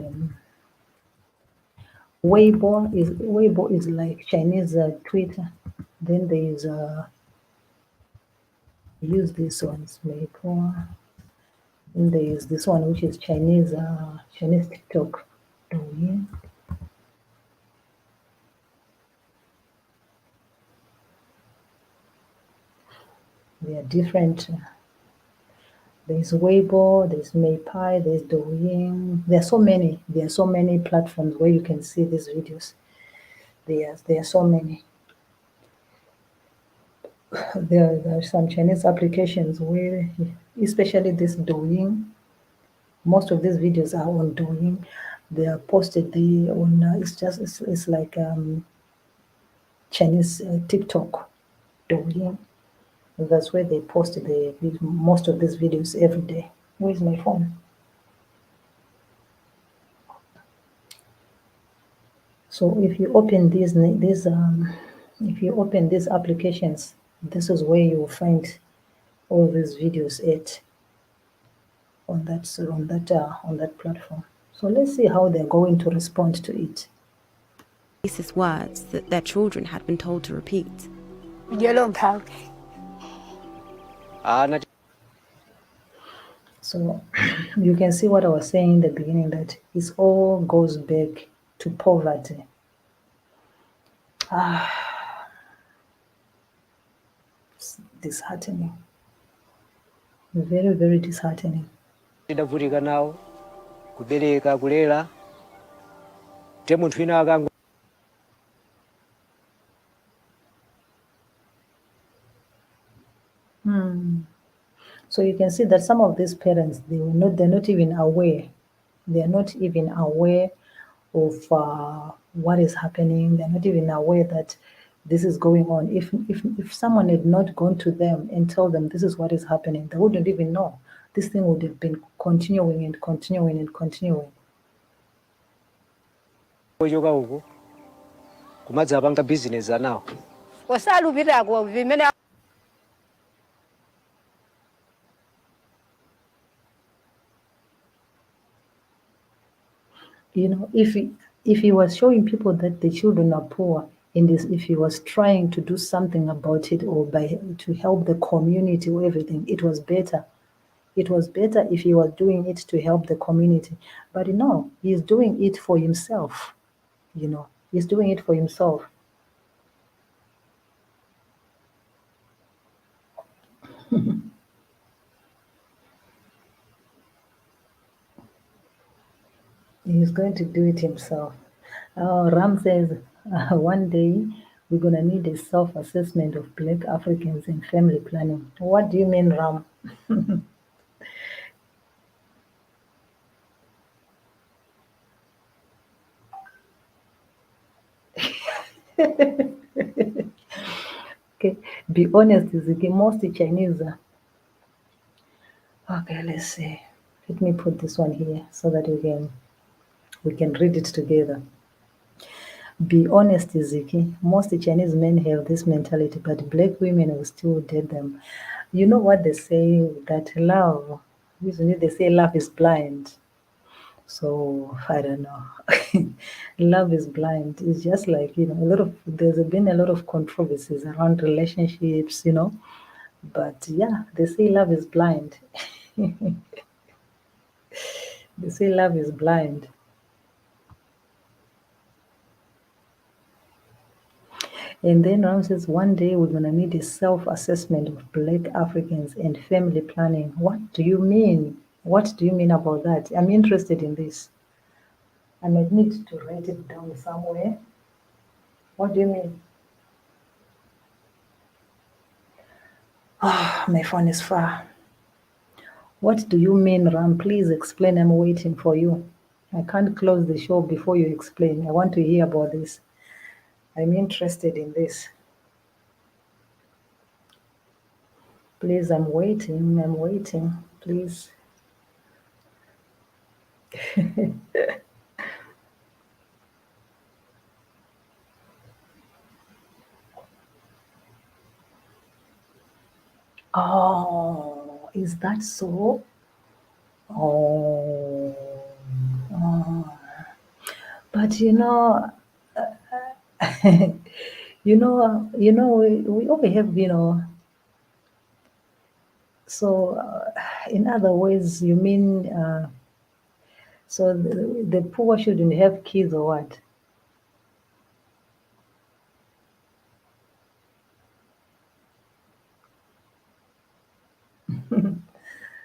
Weibo. Is like Chinese Twitter. Then there's use these ones, Weibo. And there is this one which is Chinese TikTok. Douyin. They are different. There's Weibo, there's Meipai, there's Douyin. There are so many. There are so many platforms where you can see these videos. There are so many. There are some Chinese applications where, especially this Douyin, most of these videos are on Douyin. They are posted on. It's like Chinese TikTok, Douyin. That's where they post most of these videos every day. Where's my phone? So if you open if you open these applications, this is where you will find all these videos on that platform. So let's see how they're going to respond to it. Racist words that their children had been told to repeat. So you can see what I was saying in the beginning, that it all goes back to poverty. It's disheartening. Very, very disheartening. Tidavutika nawo kubereka kulera te munthu wina akango So you can see that some of these parents, they're not even aware. They're not even aware of what is happening. They're not even aware that this is going on. If someone had not gone to them and told them this is what is happening, they wouldn't even know. This thing would have been continuing and continuing and continuing. choka uku kumadzapanga bizinesi anawo Wasalupitako vimene If he was showing people that the children are poor, and if he was trying to do something about it, or to help the community or everything, it was better. It was better if he was doing it to help the community. But no, he's doing it for himself. He's doing it for himself. He's going to do it himself. Ram says, one day we're going to need a self-assessment of Black Africans in family planning. What do you mean, Ram? Okay, be honest, Ziki, most Chinese. Okay, let's see. Let me put this one here so that we can read it together. Be honest, Ziki. Most Chinese men have this mentality, but black women will still date them. You know what they say, that love, usually they say love is blind. So I don't know. Love is blind. It's just like, there's been a lot of controversies around relationships, but yeah, they say love is blind. They say love is blind. And then Ram says, one day we're going to need a self-assessment of Black Africans and family planning. What do you mean? What do you mean about that? I'm interested in this. I might need to write it down somewhere. What do you mean? My phone is far. What do you mean, Ram? Please explain. I'm waiting for you. I can't close the show before you explain. I want to hear about this. I'm interested in this. Please, I'm waiting. I'm waiting. Please. Oh, is that so? Oh, oh. But we all have, so in other words, you mean, so the poor shouldn't have kids or what?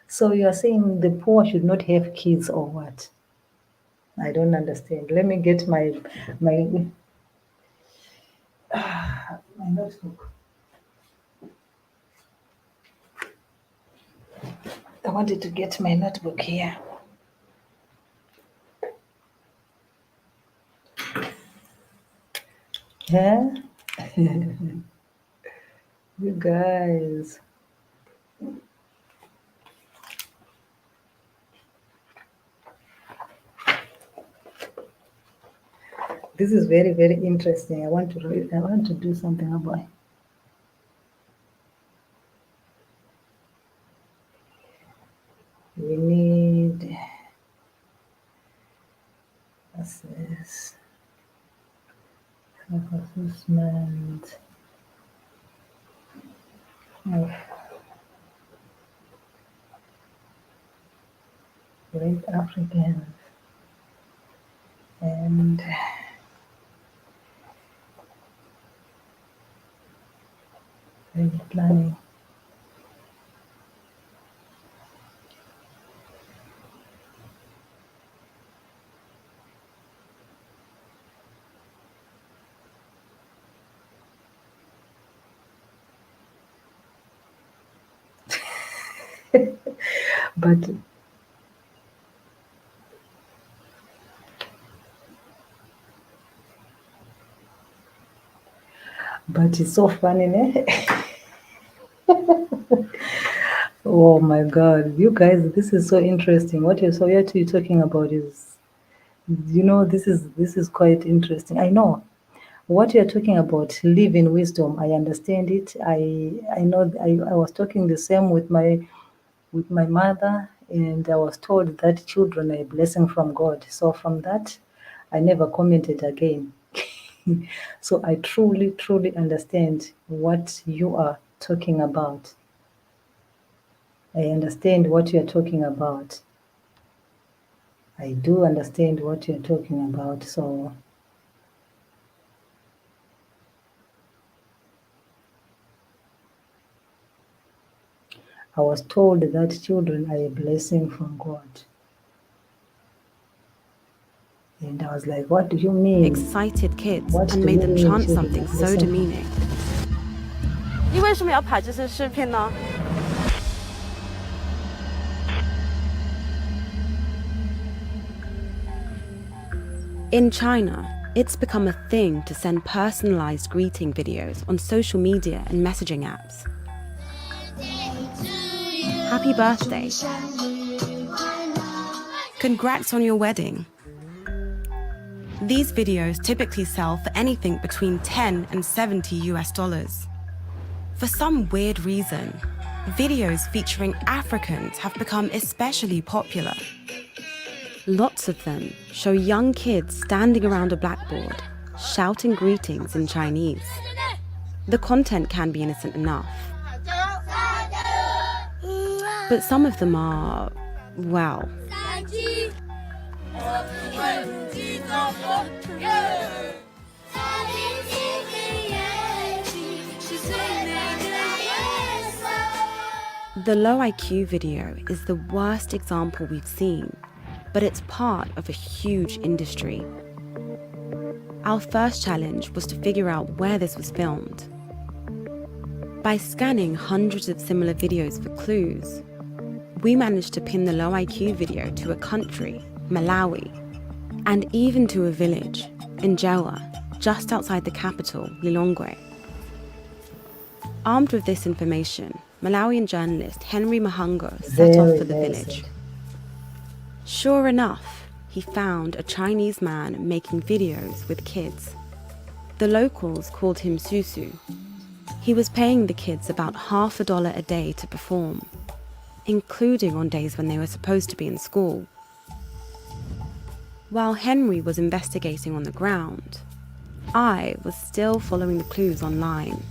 So you are saying the poor should not have kids or what? I don't understand. Let me get my notebook. I wanted to get my notebook here. Yeah. You guys. This is very, very interesting. I want to read, I want to do something about it. We need assess assessment of great Africans and planning. But it's so funny, eh? Oh my God, you guys, this is so interesting. What you're talking about is, this is quite interesting. I know what you're talking about. Live in wisdom. I understand it. I know. I was talking the same with my mother, and I was told that children are a blessing from God. So from that, I never commented again. So I truly, truly understand what you are talking about. I understand what you're talking about. I do understand what you're talking about. So I was told that children are a blessing from God. And I was like, what do you mean? Excited kids What and do made you them mean chant children are something so blessing from demeaning. 你为什么要拍这些视频呢？ In China, it's become a thing to send personalized greeting videos on social media and messaging apps. Happy birthday. Congrats on your wedding. These videos typically sell for anything between 10 and 70 US dollars. For some weird reason, videos featuring Africans have become especially popular. Lots of them show young kids standing around a blackboard, shouting greetings in Chinese. The content can be innocent enough, but some of them are, well, the low IQ video is the worst example we've seen, but it's part of a huge industry. Our first challenge was to figure out where this was filmed. By scanning hundreds of similar videos for clues, we managed to pin the low IQ video to a country, Malawi, and even to a village, Njewa, just outside the capital, Lilongwe. Armed with this information, Malawian journalist Henry Mahango set off for the village. Sure enough, he found a Chinese man making videos with kids. The locals called him Susu. He was paying the kids about $50 a day to perform, including on days when they were supposed to be in school. While Henry was investigating on the ground, I was still following the clues online.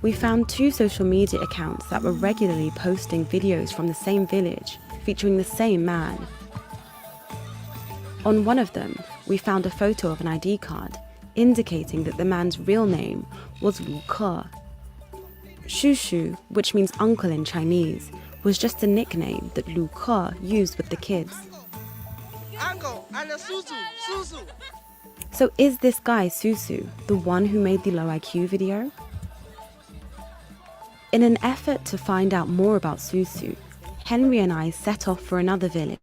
We found 2 social media accounts that were regularly posting videos from the same village featuring the same man. On one of them, we found a photo of an ID card indicating that the man's real name was Lu Ke. Shushu, which means uncle in Chinese, was just a nickname that Lu Ke used with the kids. Uncle and Susu. So is this guy Susu the one who made the low IQ video? In an effort to find out more about Susu, Henry and I set off for another village.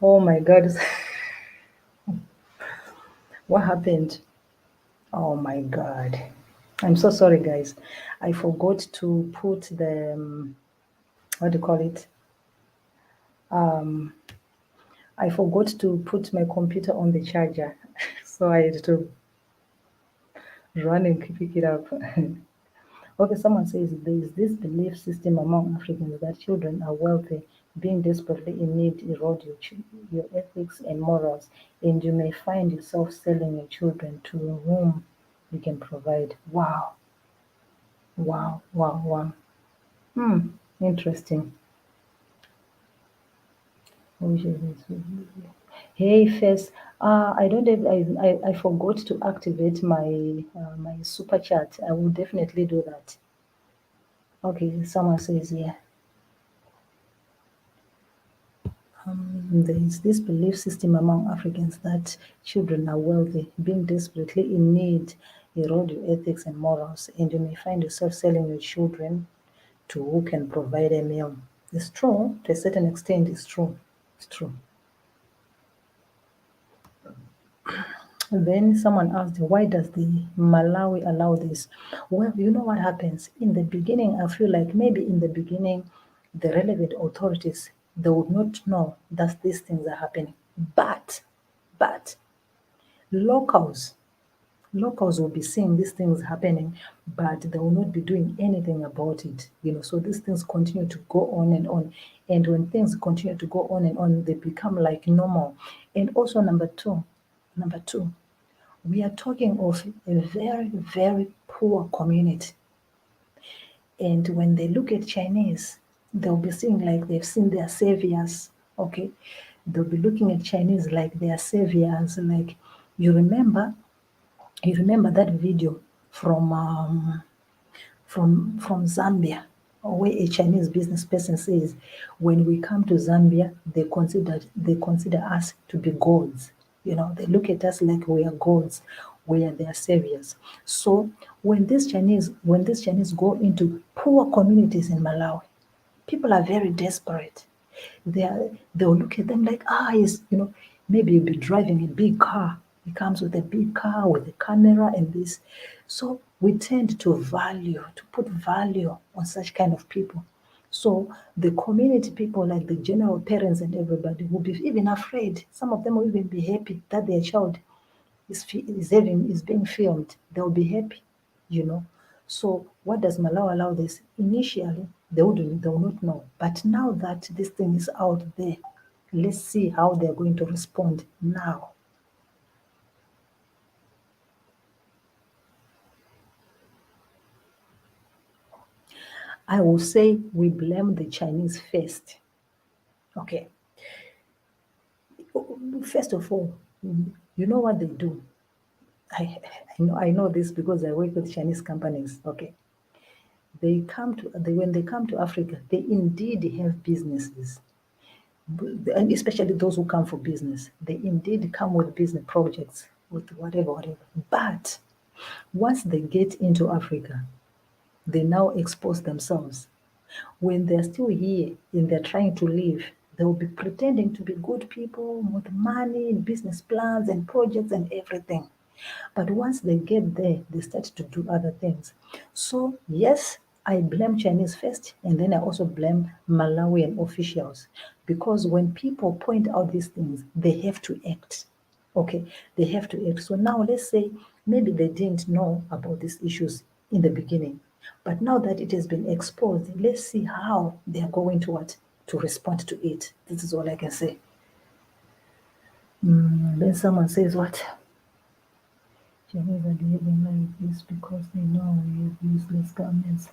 Oh my God. What happened? Oh my God. I'm so sorry, guys. I forgot to put the, what do you call it? I forgot to put my computer on the charger. So I had to run and pick it up. Okay, someone says there is this belief system among Africans that children are wealthy, being desperately in need erode your ethics and morals, and you may find yourself selling your children to whom you can provide. Wow, wow, wow, wow. Interesting. Hey, first, I don't have, I forgot to activate my super chat. I will definitely do that. Okay, someone says, yeah. There is this belief system among Africans that children are wealthy, being desperately in need, erode your ethics and morals, and you may find yourself selling your children to who can provide a meal. It's true, to a certain extent, it's true. It's true. Then someone asked, why does the Malawi allow this? Well, you know what happens? In the beginning, I feel like maybe in the beginning, the relevant authorities, they would not know that these things are happening. But locals, locals will be seeing these things happening, but they will not be doing anything about it. So these things continue to go on and on. And when things continue to go on and on, they become like normal. And also number two, we are talking of a very, very poor community. And when they look at Chinese, they'll be seeing like they've seen their saviors. Okay. They'll be looking at Chinese like their saviors. Like you remember, you remember that video from Zambia, where a Chinese business person says, when we come to Zambia, they consider us to be gods. They look at us like we are gods, we are their saviors. So when these Chinese go into poor communities in Malawi, people are very desperate. They'll look at them like, maybe you'll be driving a big car. He comes with a big car with a camera and this. So we tend to put value on such kind of people. So the community people, like the general parents and everybody, will be even afraid. Some of them will even be happy that their child is being filmed. They'll be happy, you know. So what does Malawi allow this? Initially, they will not know. But now that this thing is out there, let's see how they're going to respond now. I will say we blame the Chinese first. Okay. First of all, you know what they do? I know this because I work with Chinese companies. Okay. When they come to Africa, they indeed have businesses, and especially those who come for business. They indeed come with business projects, with whatever. But once they get into Africa, they now expose themselves. When they're still here and they're trying to live, they'll be pretending to be good people with money, business plans, and projects and everything. But once they get there, they start to do other things. So, yes, I blame Chinese first, and then I also blame Malawian officials. Because when people point out these things, they have to act. Okay, they have to act. So now let's say maybe they didn't know about these issues in the beginning. But now that it has been exposed, let's see how they are going to respond to it. This is all I can say. Then someone says what? Chinese are behaving like this because they know we have useless governments.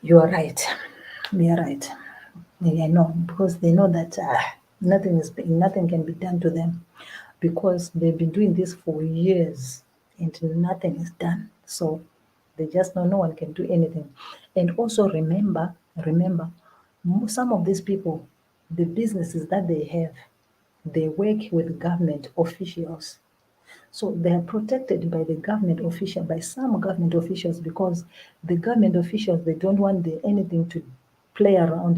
You are right. We are right. Yeah, I know, because they know that nothing can be done to them, because they've been doing this for years and nothing is done. So they just know no one can do anything. And also remember, some of these people, the businesses that they have, they work with government officials. So they are protected by the government by some government officials, because the government officials, they don't want anything to play around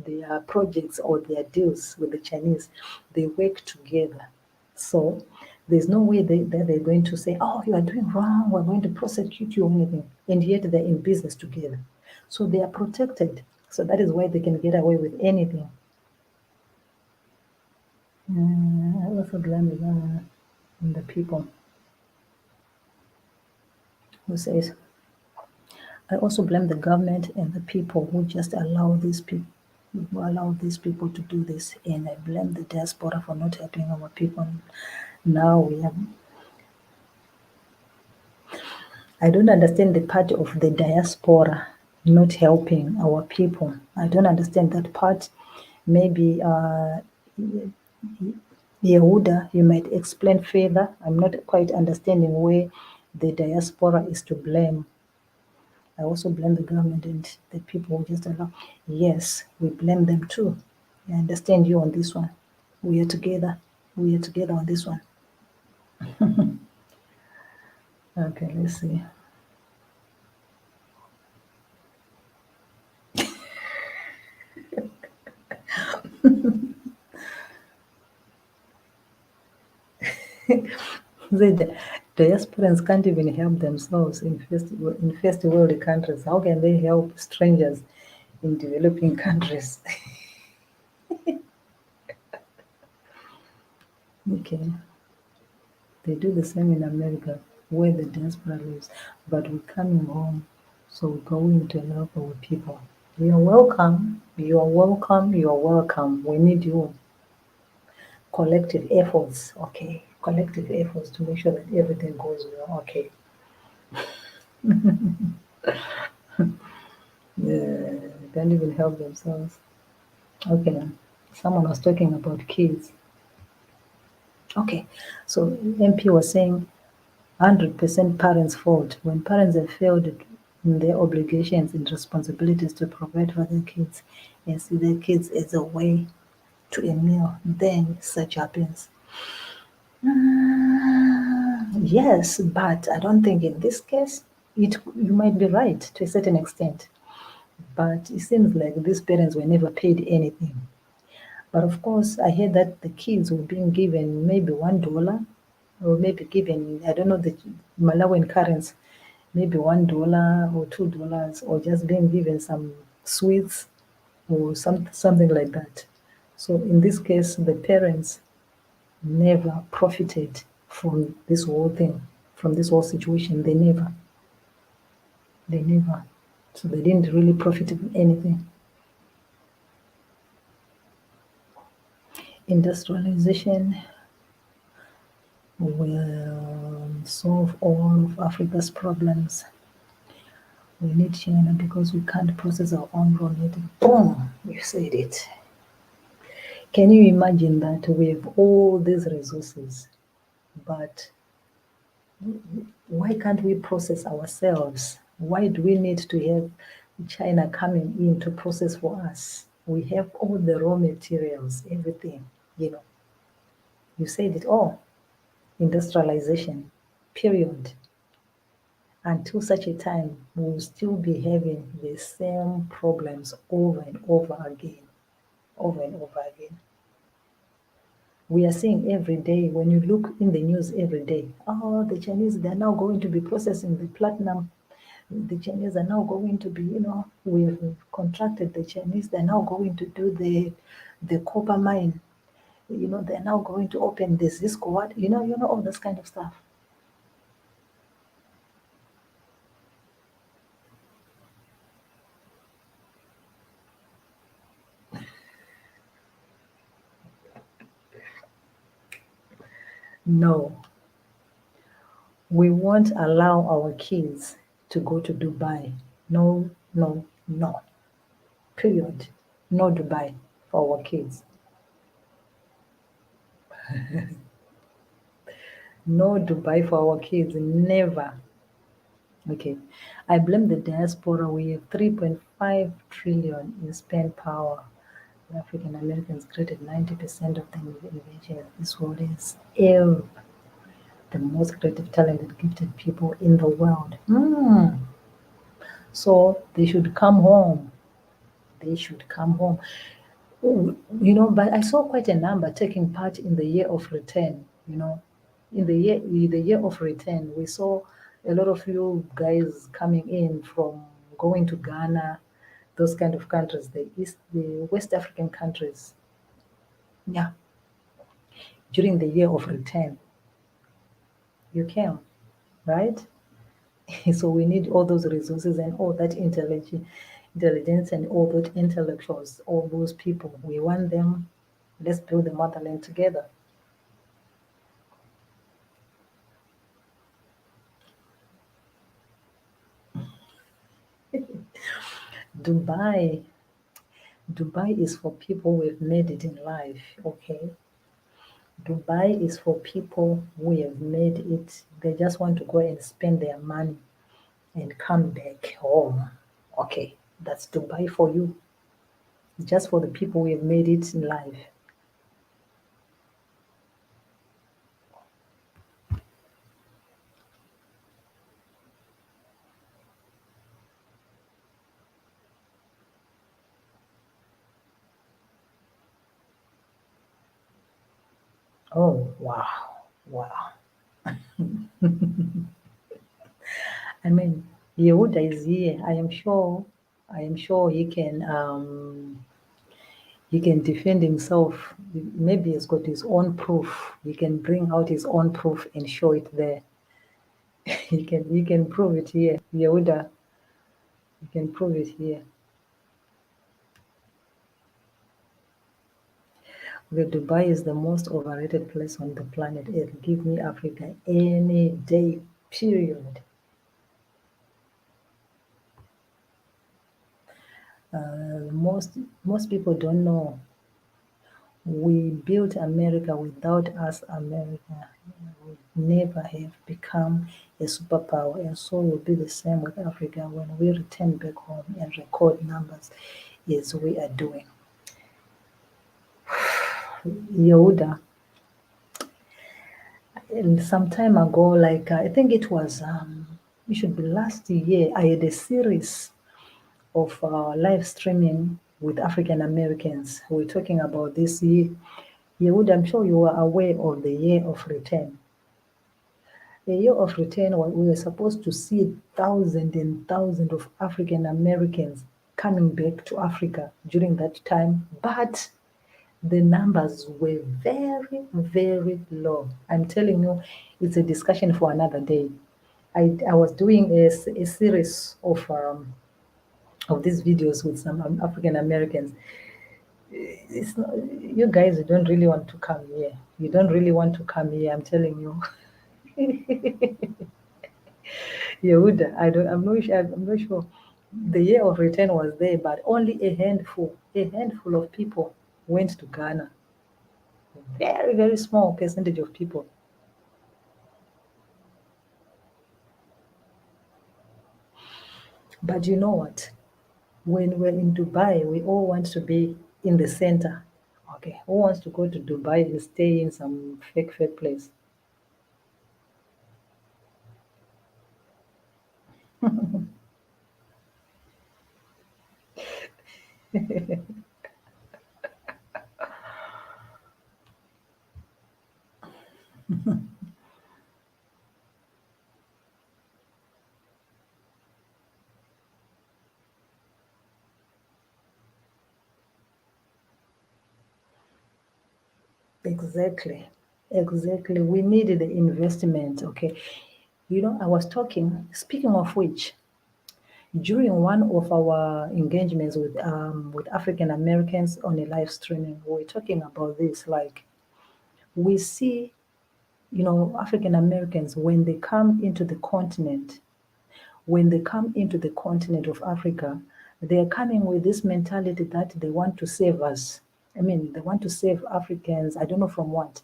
their projects or their deals with the Chinese. They work together. So there's no way that they're going to say, oh, you are doing wrong, we're going to prosecute you or anything. And yet they're in business together. So they are protected. So that is why they can get away with anything. I also blame the people who says, I also blame the government and the people who just allow these people to do this, and I blame the diaspora for not helping our people. Now I don't understand the part of the diaspora not helping our people. I don't understand that part. Maybe Yehuda, you might explain further. I'm not quite understanding where the diaspora is to blame. I also blame the government and the people who just allow. Yes, we blame them too. I understand you on this one. We are together. We are together on this one. Okay, let's see. The diasporans can't even help themselves in first world countries. How can they help strangers in developing countries? Okay. They do the same in America, where the diaspora lives, but we're coming home, so we're going to help our people. You're welcome, you're welcome, you're welcome. We need you. Collective efforts, okay? Collective efforts to make sure that everything goes well, okay? Yeah, they can't even help themselves. Okay, now, someone was talking about kids. Okay, so MP was saying 100% parents' fault. When parents have failed in their obligations and responsibilities to provide for their kids and see their kids as a way to a meal, then such happens. Yes, but I don't think in this case, you might be right to a certain extent. But it seems like these parents were never paid anything. But of course, I heard that the kids were being given maybe $1 or maybe given, I don't know the Malawian currency, maybe $1 or $2, or just being given some sweets or something like that. So in this case, the parents never profited from this whole thing, from this whole situation. They never. They never. So they didn't really profit anything. Industrialization will solve all of Africa's problems. We need China because we can't process our own raw material. Boom! You said it. Can you imagine that we have all these resources, but why can't we process ourselves? Why do we need to have China coming in to process for us? We have all the raw materials, everything, you know. You said it all. Industrialization, period. Until such a time, we will still be having the same problems over and over again. Over and over again. We are seeing every day, when you look in the news every day, oh, the Chinese, they're now going to be processing the platinum. The Chinese are now going to be, we've contracted the Chinese, they're now going to do the copper mine. They're now going to open this what, all this kind of stuff. No, we won't allow our kids to go to Dubai. No, no, no. Period. No Dubai for our kids. No Dubai for our kids. Never. Okay. I blame the diaspora. We have 3.5 trillion in spend power. The African Americans created 90% of the inventions this world is ever the most creative, talented, gifted people in the world. So they should come home. they should come home. Oh, you know, but I saw quite a number taking part in the year of return, you know. In the year of return, we saw a lot of you guys coming in from going to Ghana, those kind of countries, the West African countries. Yeah, during the year of return, you came, right? So we need all those resources and all that intelligence and all those intellectuals, all those people. We want them. Let's build the motherland together. Dubai. Dubai is for people who have made it in life, okay? Dubai is for people who have made it. They just want to go and spend their money and come back home. Okay, that's Dubai for you. Just for the people who have made it in life. Oh, wow, wow. I mean, Yehuda is here. I am sure he can defend himself. Maybe he's got his own proof. He can bring out his own proof and show it there. He can prove it here. Yehuda, you can prove it here. The Dubai is the most overrated place on the planet Earth. Give me Africa any day, period. Most people don't know we built America without us. America would never have become a superpower, and so will be the same with Africa when we return back home and record numbers as we are doing. Yehuda, some time ago, like I think it should be last year, I had a series of live streaming with African Americans. We're talking about this year. Yehuda, I'm sure you are aware of the year of return. The year of return, we were supposed to see thousands and thousands of African Americans coming back to Africa during that time, but the numbers were very, very low. I'm telling you, it's a discussion for another day. I was doing a series of these videos with some African Americans. It's not, you guys don't really want to come here. You don't really want to come here. I'm telling you. Yehuda, I'm not sure. The year of return was there, but only a handful of people went to Ghana. Very, very small percentage of people. But you know what? When we're in Dubai, we all want to be in the center. Okay, who wants to go to Dubai and stay in some fake place? Exactly. Exactly. We needed the investment. Okay. You know, I was speaking of which, during one of our engagements with African Americans on a live streaming, we were talking about this. Like, we see, African Americans when they come into the continent of Africa, they are coming with this mentality that they want to save us. I mean, they want to save Africans. I don't know from what.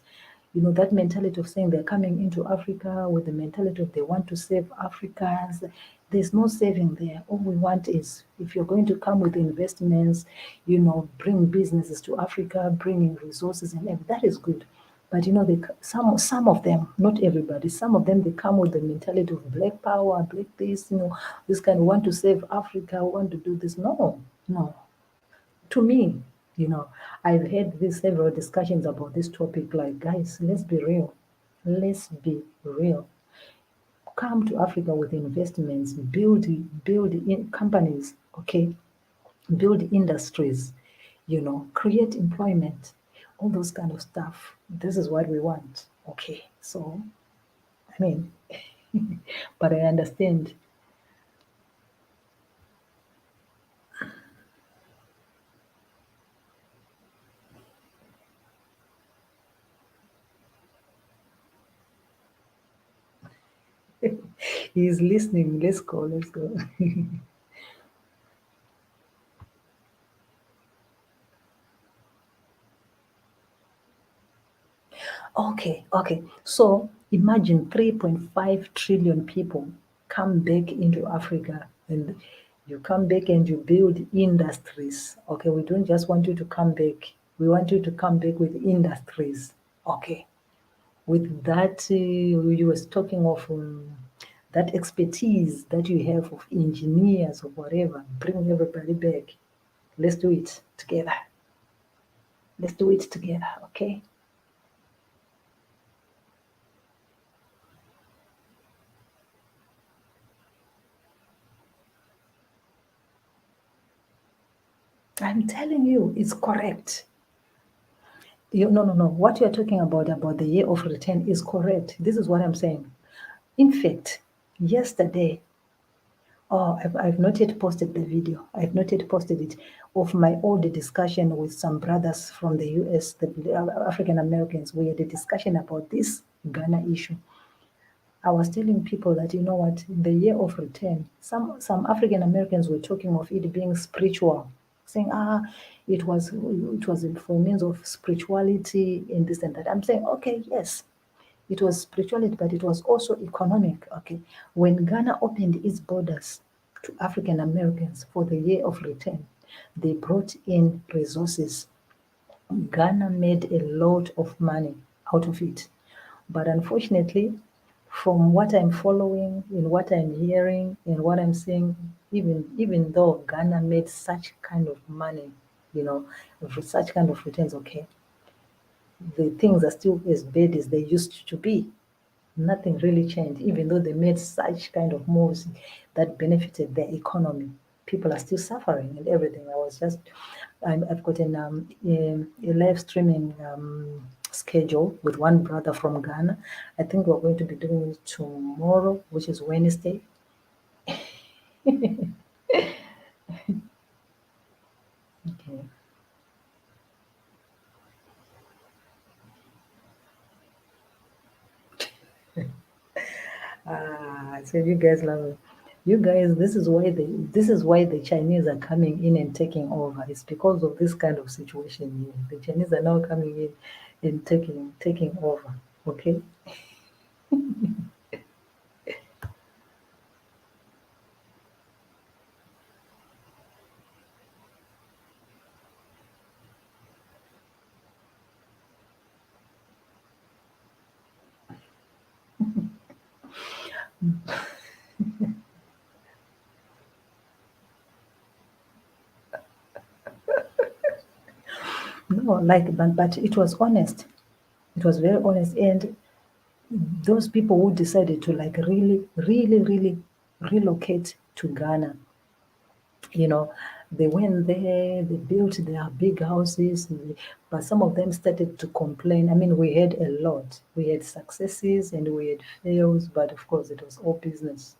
That mentality of saying they're coming into Africa with the mentality of they want to save Africans. There's no saving there. All we want is if you're going to come with investments, bring businesses to Africa, bringing resources and everything, that is good. But some of them, not everybody, some of them they come with the mentality of black power, black this, this kind of want to save Africa, want to do this. No, no. To me, I've had these several discussions about this topic. Like, guys, let's be real. Let's be real. Come to Africa with investments, build in companies, okay? Build industries, create employment, all those kind of stuff. This is what we want. Okay. So, I mean, but I understand. He's listening. Let's go. Let's go. Okay. So imagine 3.5 trillion people come back into Africa, and you come back and you build industries. Okay, we don't just want you to come back. We want you to come back with industries. Okay. With that, you was talking of that expertise that you have of engineers or whatever. Bring everybody back. Let's do it together. Let's do it together. Okay. I'm telling you, it's correct. No. What you're talking about the year of return is correct. This is what I'm saying. In fact, yesterday, I've not yet posted the video. I've not yet posted it of my old discussion with some brothers from the US, the African Americans. We had a discussion about this Ghana issue. I was telling people that, you know what, the year of return, some African Americans were talking of it being spiritual, saying, it was for means of spirituality and this and that. I'm saying, okay, yes, it was spirituality, but it was also economic. Okay, when Ghana opened its borders to African Americans for the year of return, they brought in resources. Ghana made a lot of money out of it. But unfortunately, from what I'm following, in what I'm hearing, in what I'm seeing, even though Ghana made such kind of money, for such kind of returns, okay, the things are still as bad as they used to be. Nothing really changed, even though they made such kind of moves that benefited their economy. People are still suffering and everything. I've got a live streaming schedule with one brother from Ghana. I think we're going to be doing it tomorrow, which is Wednesday. Okay. So you guys love it. You guys, this is why the Chinese are coming in and taking over. It's because of this kind of situation here. The Chinese are now coming in and taking over. Okay. No, but it was honest. It was very honest, and those people who decided to like really, really, really relocate to Ghana, you know, they went there, they built their big houses, but some of them started to complain. I mean, we had a lot. We had successes and we had fails, but of course, it was all business.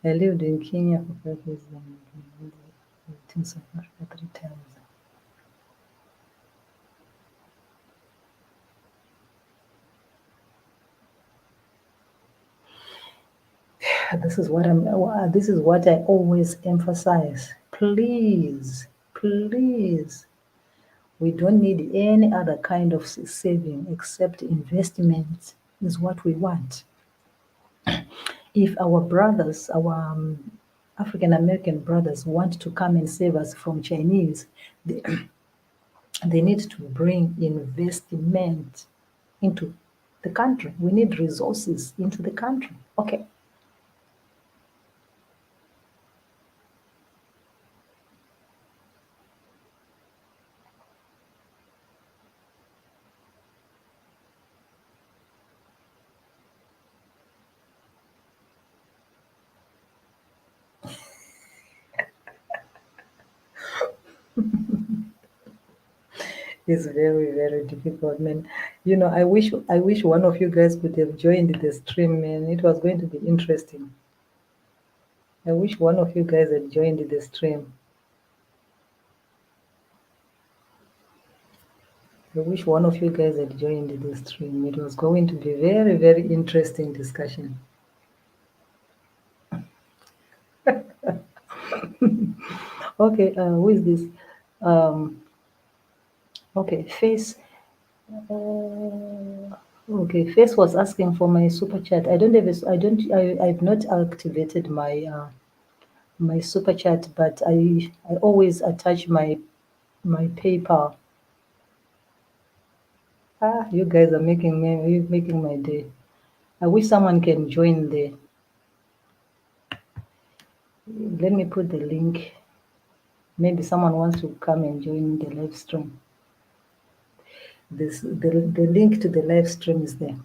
I lived in Kenya for 5 years and lived in South Africa 3 times. This is what I always emphasize. Please, please, we don't need any other kind of saving except investment is what we want. If our brothers, our African American brothers want to come and save us from Chinese, they, They need to bring investment into the country. We need resources into the country. Okay. It's very, very difficult, man. I wish one of you guys could have joined the stream, man. It was going to be interesting. I wish one of you guys had joined the stream. I wish one of you guys had joined the stream. It was going to be very, very interesting discussion. Okay, who is this? Okay, Face. Okay, Face was asking for my super chat. I don't have a, I don't I've not activated my super chat, but I always attach my PayPal. Ah, you guys are making my day. I wish someone can join there. Let me put the link. Maybe someone wants to come and join the live stream. The link to the live stream is there.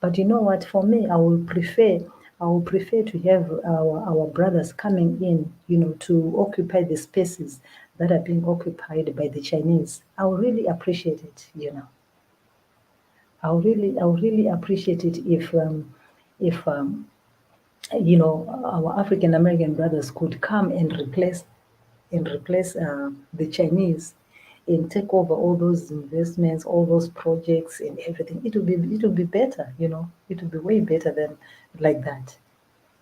But you know what? For me, I will prefer to have our brothers coming in, to occupy the spaces that are being occupied by the Chinese. I will really appreciate it. I will really appreciate it if our African American brothers could come and replace the Chinese and take over all those investments, all those projects and everything. It will be better. It will be way better than like that.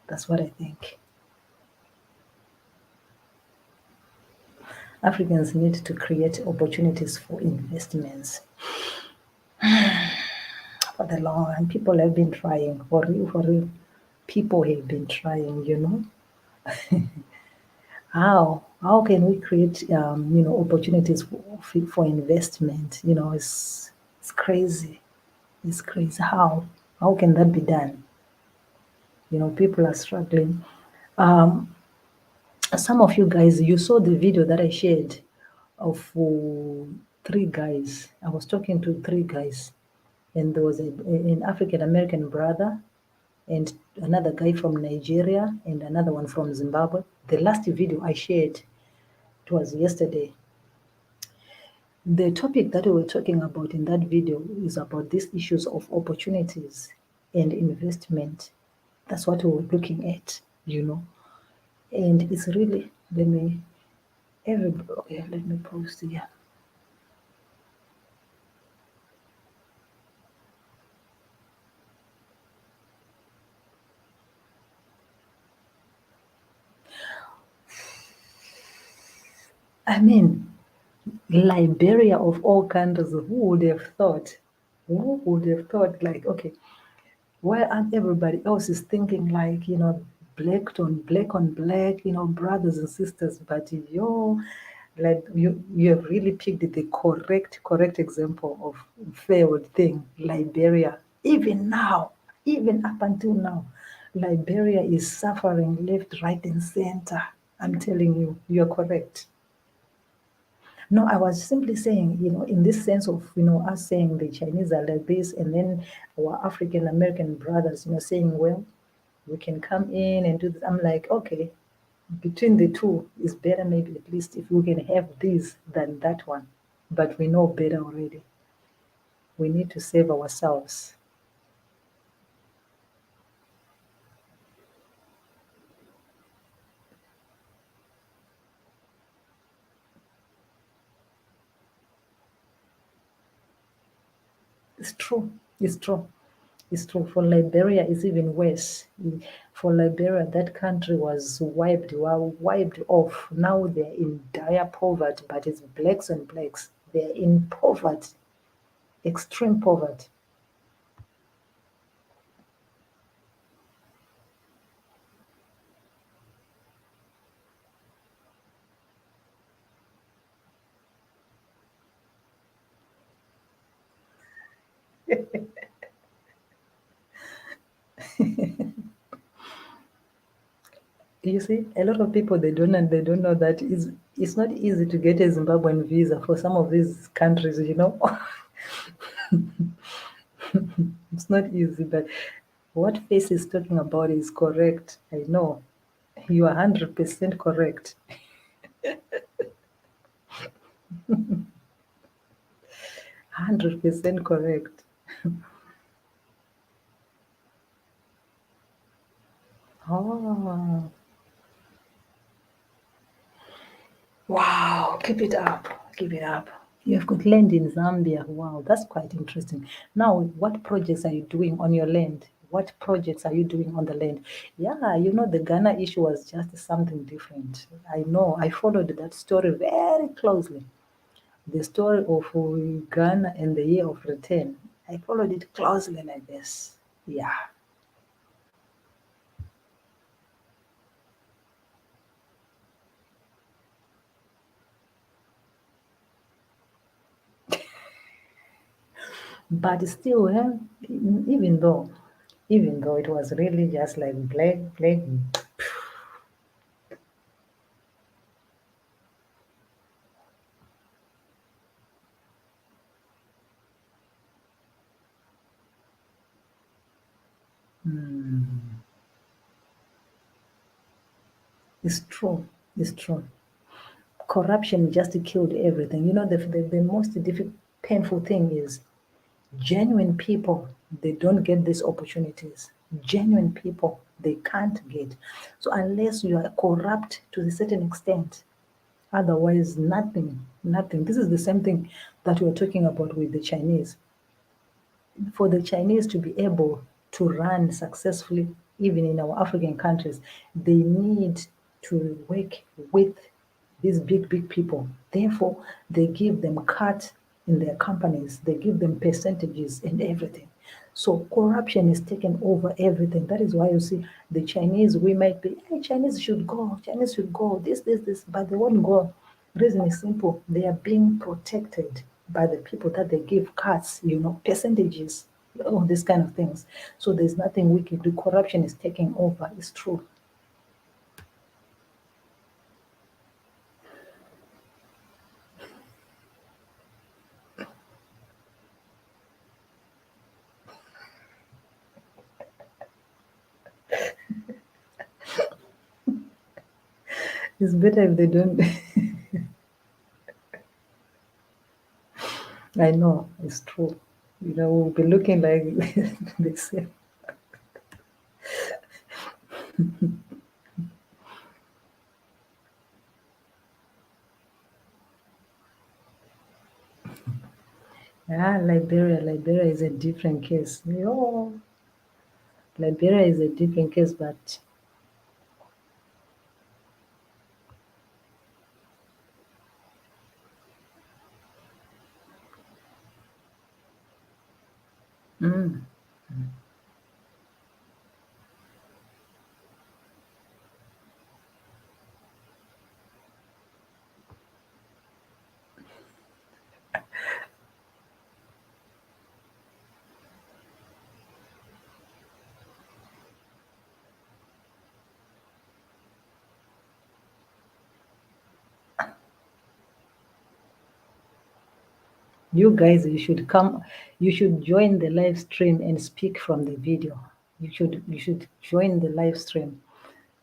That's what I think. Africans need to create opportunities for investments for the long run. People have been trying, for real, for real. People have been trying. How can we create opportunities for investment? It's crazy. It's crazy. How can that be done? People are struggling. Some of you guys, you saw the video that I shared of three guys. I was talking to three guys, and there was an African American brother, and another guy from Nigeria, and another one from Zimbabwe. The last video I shared, it was yesterday. The topic that we were talking about in that video is about these issues of opportunities and investment. That's what we were looking at. And it's really, okay, let me post here. I mean, Liberia of all countries, who would have thought? Who would have thought, like, okay, why aren't everybody else is thinking like, black on black, brothers and sisters, but like you have really picked the correct example of failed thing, Liberia. Even now, even up until now, Liberia is suffering left, right, and center. I'm telling you, you're correct. No, I was simply saying, in this sense of, us saying the Chinese are like this, and then our African American brothers, saying, well, we can come in and do this. I'm like, okay, between the two is better, maybe at least if we can have this than that one. But we know better already. We need to save ourselves. It's true. It's true. It's true. For Liberia, it's even worse. For Liberia, that country was wiped off. Now they're in dire poverty, but it's blacks and blacks. They're in poverty, extreme poverty. You see, a lot of people they don't know that it's not easy to get a Zimbabwean visa for some of these countries, you know. It's not easy, but what Face is talking about is correct. I know. You are 100% correct. 100% correct. Oh, wow. Keep it up. Keep it up. You have got land in Zambia. Wow, that's quite interesting. Now, what projects are you doing on your land? What projects are you doing on the land? Yeah, you know, the Ghana issue was just something different. I know. I followed that story very closely. The story of Ghana and the year of return. I followed it closely like this. Yeah. But still, even though, even though it was really just like black, black. It's true. It's true. Corruption just killed everything. You know, the most painful thing is genuine people, they don't get these opportunities. Genuine people, they can't get. So unless you are corrupt to a certain extent, otherwise nothing, nothing. This is the same thing that we are talking about with the Chinese. For the Chinese to be able to run successfully, even in our African countries, they need to work with these big, big people. Therefore, they give them cut in their companies, they give them percentages and everything. So corruption is taking over everything. That is why you see the Chinese, we might be, hey, Chinese should go, this, but they won't go. Reason is simple. They are being protected by the people that they give cuts, you know, percentages, all these kind of things. So there's nothing we can do. Corruption is taking over. It's true. It's better if they don't. I know, it's true. You know, we'll be looking like the same. Ah, Liberia is a different case. Oh, Liberia is a different case, but you guys, you should join the live stream and speak from the video. You should join the live stream.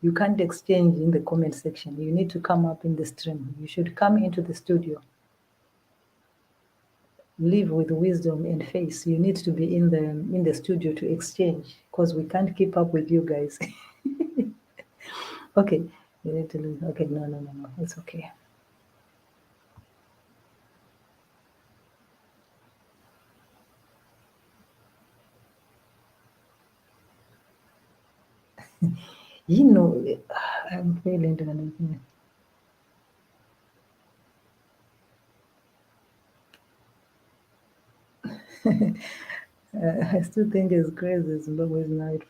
You can't exchange in the comment section. You need to come up in the stream. You should come into the studio. Live with wisdom and face. You need to be in the studio to exchange because we can't keep up with you guys. Okay, you need to leave. Okay, no. It's okay. You know, I'm failing to understand. I still think it's crazy. Zimbabwe is now it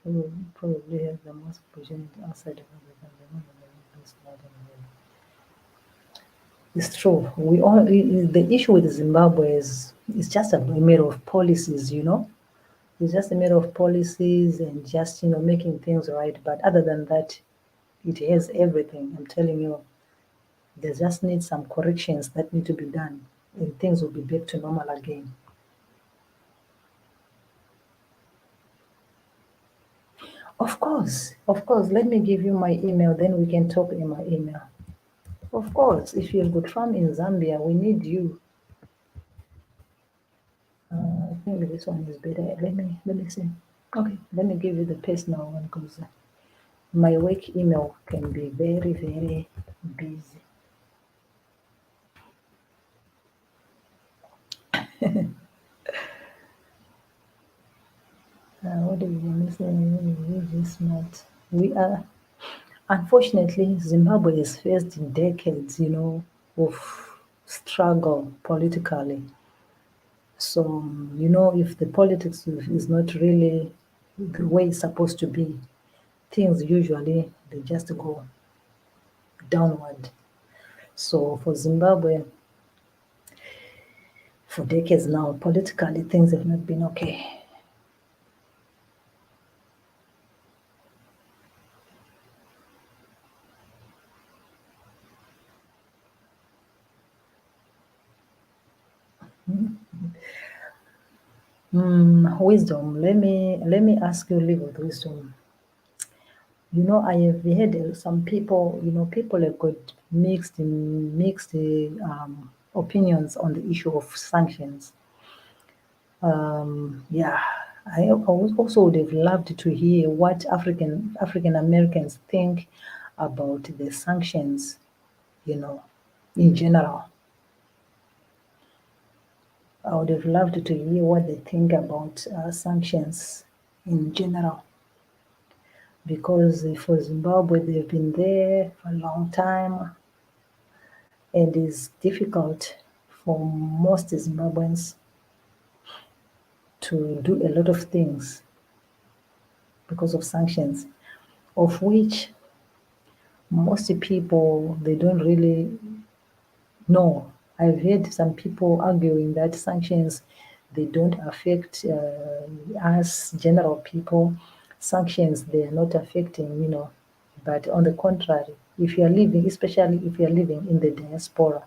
probably has the most opportunity outside of Africa. It's true. We all the issue with Zimbabwe is it's just a matter of policies, you know. It's just a matter of policies and just making things right. But other than that, it has everything. I'm telling you, there just needs some corrections that need to be done, and things will be back to normal again. Of course, of course. Let me give you my email, then we can talk in my email. Of course, if you're a good farm in Zambia, we need you. I think this one is better. Let me see. Okay, let me give you the personal one because my work email can be very, very busy. What do you say? This month? We are unfortunately Zimbabwe has faced decades, of struggle politically. So if the politics is not really the way it's supposed to be, things usually they just go downward. So for Zimbabwe, for decades now, politically things have not been okay. Wisdom. Let me ask you, live with wisdom. I have heard some people. People have got mixed opinions on the issue of sanctions. Yeah, also would have loved to hear what African Americans think about the sanctions. In general, I would have loved to hear what they think about sanctions in general, because for Zimbabwe they've been there for a long time, and it's difficult for most Zimbabweans to do a lot of things because of sanctions, of which most people they don't really know. I've heard some people arguing that sanctions they don't affect us general people. Sanctions they are not affecting, but on the contrary, if you are living, especially if you are living in the diaspora,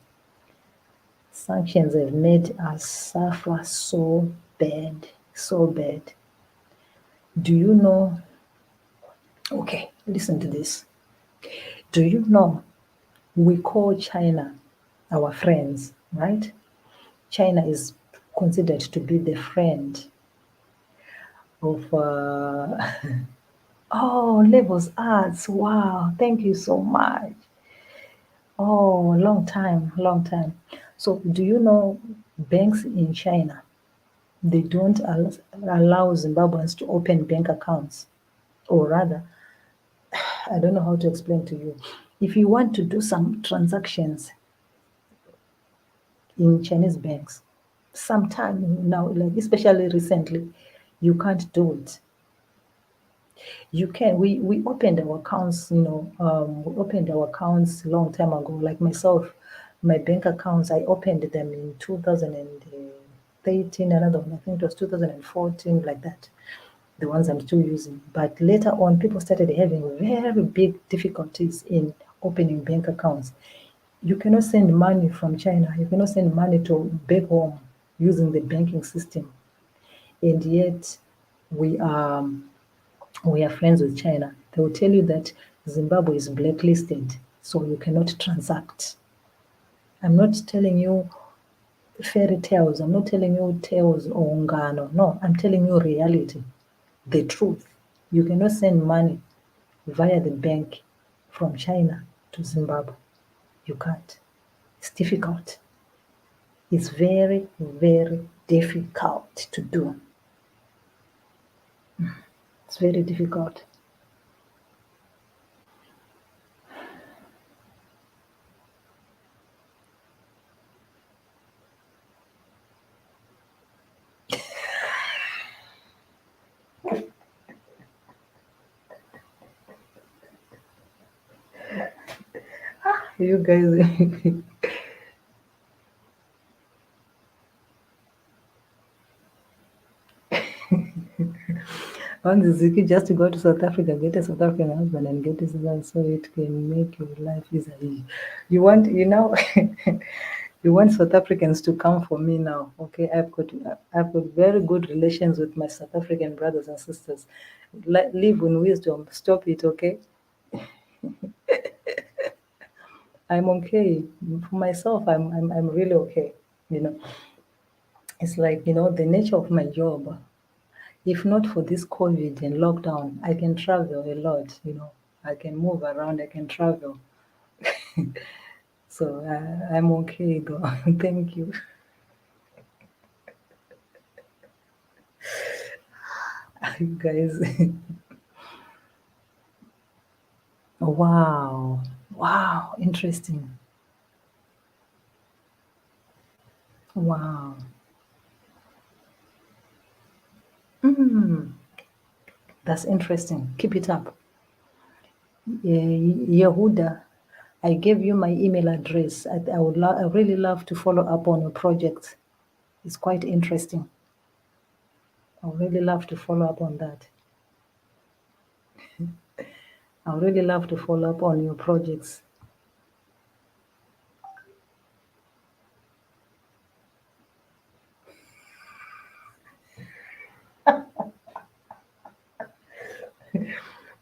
sanctions have made us suffer so bad, so bad. Do you know? Okay, listen to this. Do you know we call China our friends, right? China is considered to be the friend of oh, levels arts. Wow, thank you so much. Oh, long time, long time. So, do you know banks in China? They don't allow Zimbabweans to open bank accounts, or rather, I don't know how to explain to you. If you want to do some transactions in Chinese banks, sometime now, like especially recently, you can't do it. You can. We opened our accounts, we opened our accounts long time ago. Like myself, my bank accounts, I opened them in 2013, another one, I think it was 2014, like that. The ones I'm still using. But later on, people started having very big difficulties in opening bank accounts. You cannot send money from China. You cannot send money to back home using the banking system. And yet, we are we are friends with China. They will tell you that Zimbabwe is blacklisted, so you cannot transact. I'm not telling you fairy tales. I'm not telling you tales or ngano. No, I'm telling you reality, the truth. You cannot send money via the bank from China to Zimbabwe. You can't. It's difficult. It's very, very difficult to do. It's very difficult. You guys, Once Ziki just go to South Africa, get a South African husband and get his son so it can make your life easier. You want, you want South Africans to come for me now, okay? I've got very good relations with my South African brothers and sisters. Live in wisdom. Stop it, okay? I'm okay for myself. I'm really okay. You know, it's like the nature of my job. If not for this COVID and lockdown, I can travel a lot. I can move around. I can travel. So I'm okay though. Thank you. You guys. Wow. Wow. Interesting. Wow. That's interesting. Keep it up. Yehuda, I gave you my email address. I really love to follow up on your project. It's quite interesting. I would really love to follow up on that. I would really love to follow up on your projects.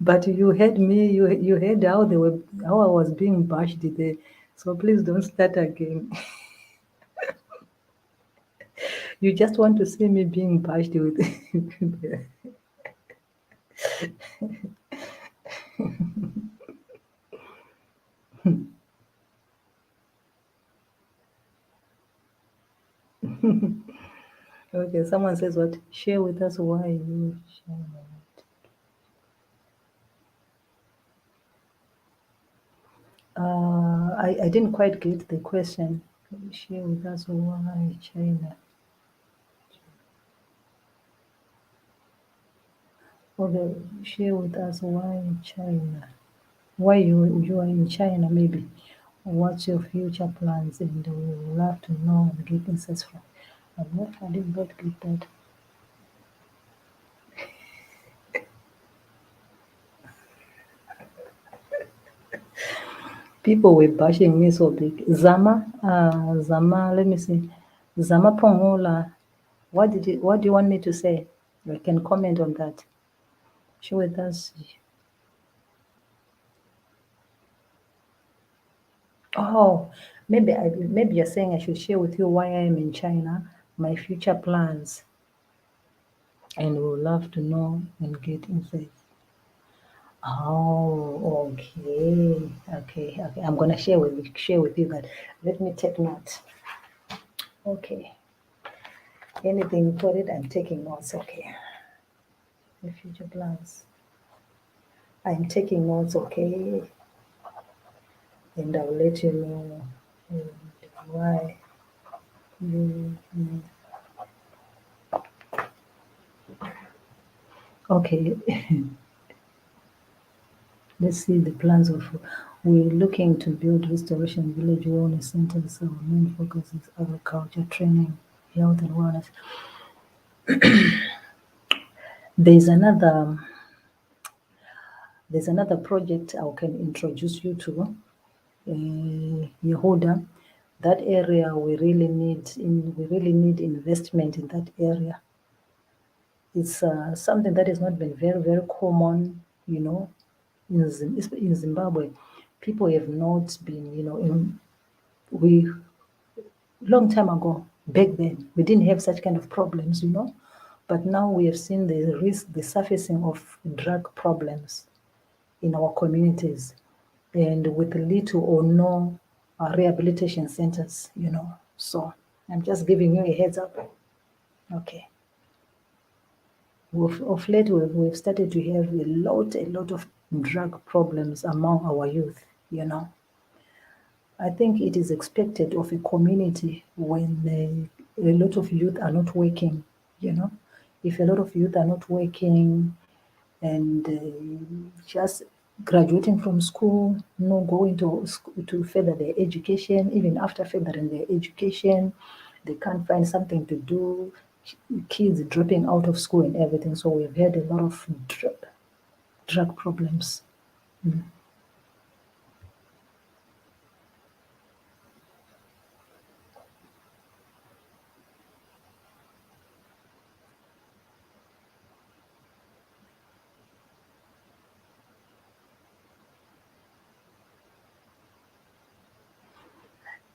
But you heard me. You heard how I was being bashed there. So please don't start again. You just want to see me being bashed with. Okay, someone says what? Share with us why you share. I didn't quite get the question. Share with us why China. Okay, share with us why China. Why you are in China maybe. What's your future plans? And we would love to know and get insights from. I did not get that. People were bashing me so big. Zama, let me see. Zama Pongola. What do you want me to say? You can comment on that. Share with us. Oh, maybe you're saying I should share with you why I am in China, my future plans, and we would love to know and get insights. Oh, okay. I'm gonna share with you that. Let me take notes. Okay. Anything you put it, I'm taking notes. Okay. The future plans. I'm taking notes. Okay, and I'll let you know why. You, okay. Let's see the plans of. We're looking to build restoration village wellness centers. Our main focus is agriculture, training, health, and wellness. There's another there's another project I can introduce you to, Yehuda. That area we really need investment in that area. It's something that has not been very very common, in Zimbabwe. People have not been, we long time ago, back then, we didn't have such kind of problems. But now we have seen the surfacing of drug problems in our communities, and with little or no rehabilitation centers. So I'm just giving you a heads up. Okay. Of late, we've started to have a lot of drug problems among our youth. I think it is expected of a community when a lot of youth are not working. If a lot of youth are not working and just graduating from school, no going to further their education, even after furthering their education, they can't find something to do. kids dropping out of school and everything. So we've had a lot of drug problems.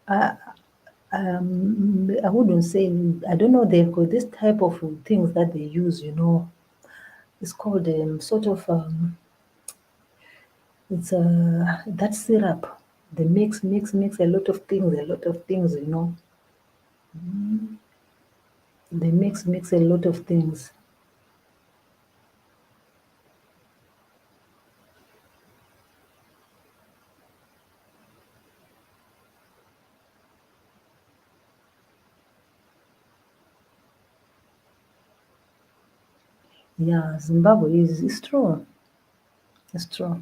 I wouldn't say, I don't know, they've got this type of things that they use, it's called sort of, it's that syrup. They mix a lot of things. They mix a lot of things. Yeah, Zimbabwe is, it's true. It's true.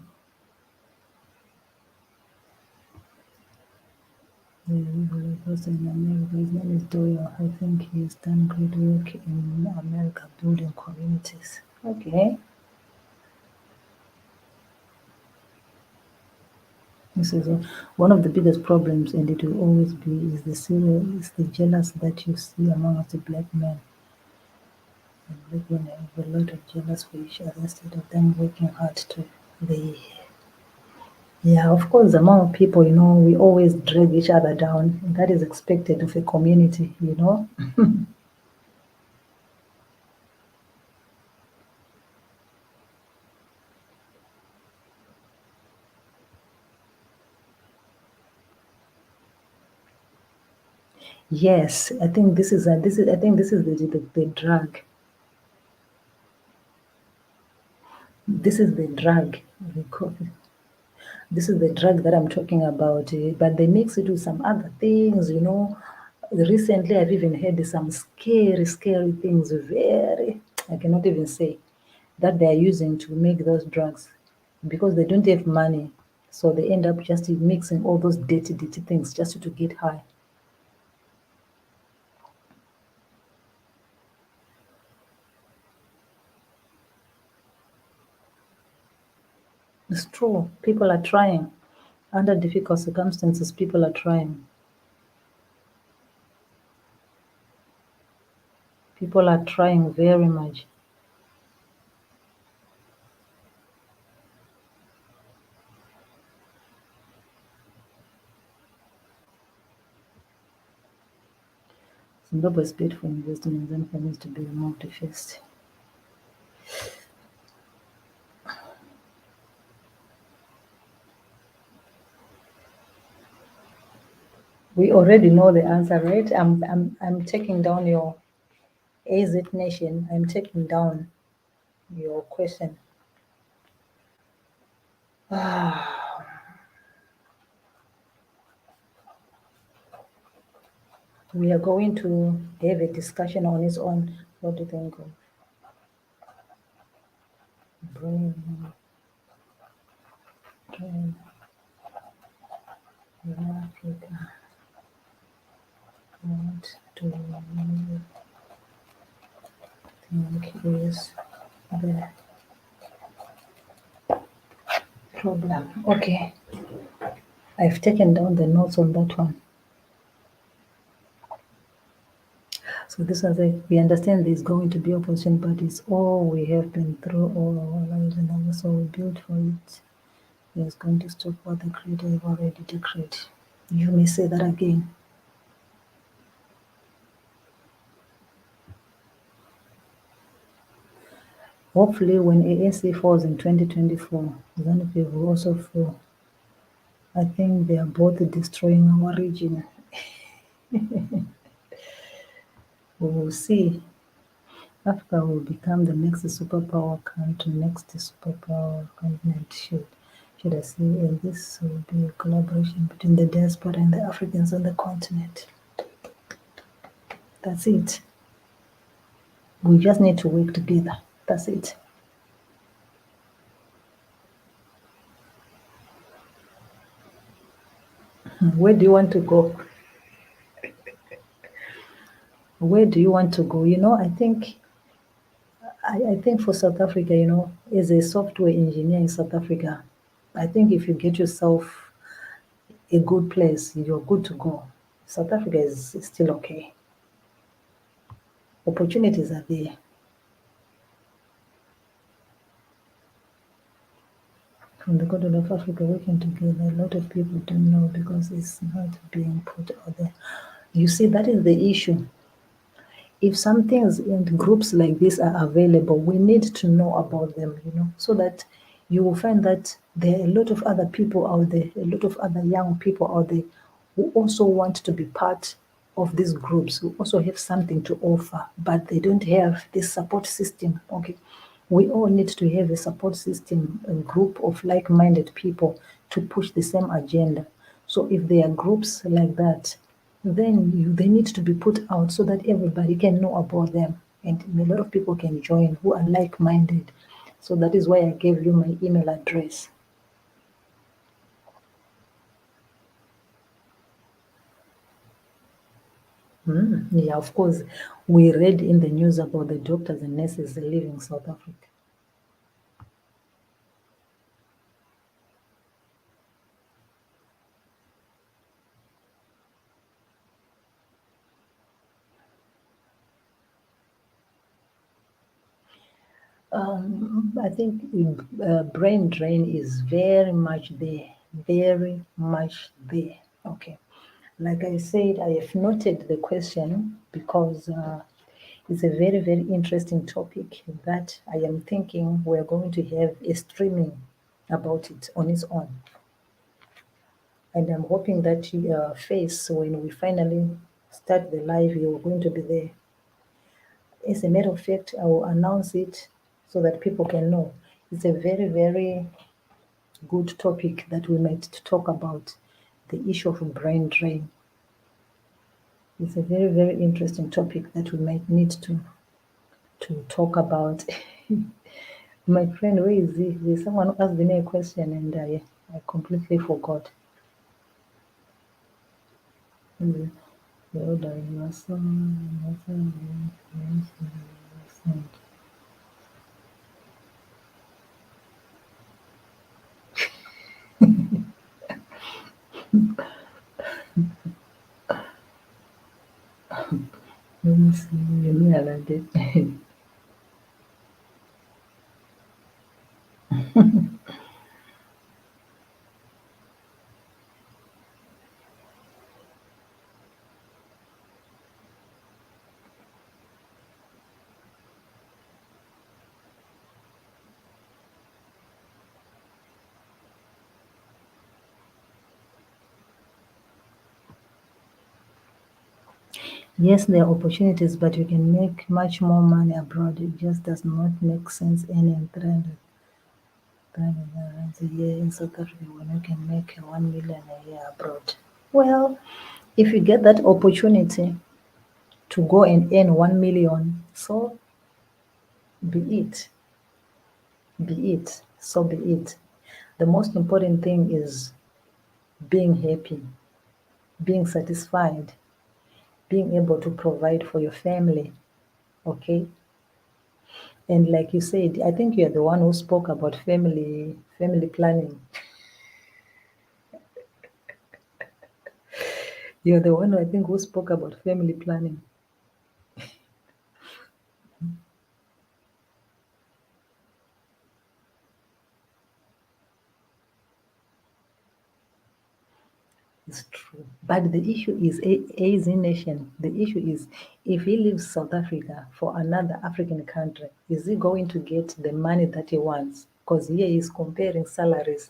The person in America, his name is Doyle. I think he's done great work in America building communities. Okay. This is one of the biggest problems, and it will always be, is the jealous that you see amongst the black men. The black men have a lot of jealous for each other instead of them working hard to they yeah, of course, among people, we always drag each other down. That is expected of a community. Yes, I think the drug. This is the drug. We call it. This is the drug that I'm talking about, but they mix it with some other things. Recently, I've even heard some scary things, I cannot even say, that they are using to make those drugs because they don't have money. So they end up just mixing all those dirty things just to get high. It's true. People are trying. Under difficult circumstances, people are trying. People are trying very much. Zimbabwe is paid for investments and for needs to be removed first. We already know the answer, right? I'm taking down your AZ Nation. I'm taking down your question. We are going to have a discussion on its own. What do you think of brain drain in Africa? What do you think is the problem? Okay, I've taken down the notes on that one. So this is we understand there's going to be opposition, but it's all we have been through all our lives, and also we built for it. It's going to stop what the Creator have already decreed. You may say that again. Hopefully, when ANC falls in 2024, ZANU-PF will also fall. I think they are both destroying our region. We will see. Africa will become the next superpower country, next superpower continent, should I say, and this will be a collaboration between the diaspora and the Africans on the continent. That's it. We just need to work together. That's it. Where do you want to go? Where do you want to go? I think for South Africa, as a software engineer in South Africa, I think if you get yourself a good place, you're good to go. South Africa is still okay. Opportunities are there. From the continent of Africa working together, a lot of people don't know because it's not being put out there. You see, that is the issue. If some things and groups like this are available, we need to know about them, so that you will find that there are a lot of other people out there, a lot of other young people out there who also want to be part of these groups, who also have something to offer, but they don't have this support system. Okay. We all need to have a support system, a group of like-minded people to push the same agenda. So if there are groups like that, then they need to be put out so that everybody can know about them and a lot of people can join who are like-minded. So that is why I gave you my email address. Yeah, of course. We read in the news about the doctors and nurses leaving South Africa. I think brain drain is very much there, very much there. Okay. Like I said, I have noted the question because it's a very, very interesting topic that I am thinking we're going to have a streaming about it on its own. And I'm hoping that your face, when we finally start the live, you're going to be there. As a matter of fact, I will announce it so that people can know. It's a very, very good topic that we might talk about, the issue of brain drain. It's a very, very interesting topic that we might need to talk about. My friend, where is he? There's someone who asked me a question and I completely forgot. The order you are so let me see. Me, I like it. Yes, there are opportunities, but you can make much more money abroad. It just does not make sense any 300 rands a year in South Africa when you can make 1 million a year abroad. Well, if you get that opportunity to go and earn 1 million, so be it. Be it. So be it. The most important thing is being happy, being satisfied, being able to provide for your family. Okay? And like you said, I think you're the one who spoke about family planning. You're the one, I think, who spoke about family planning. It's true. But the issue is a nation. The issue is if he leaves South Africa for another African country, is he going to get the money that he wants? Because here he's comparing salaries.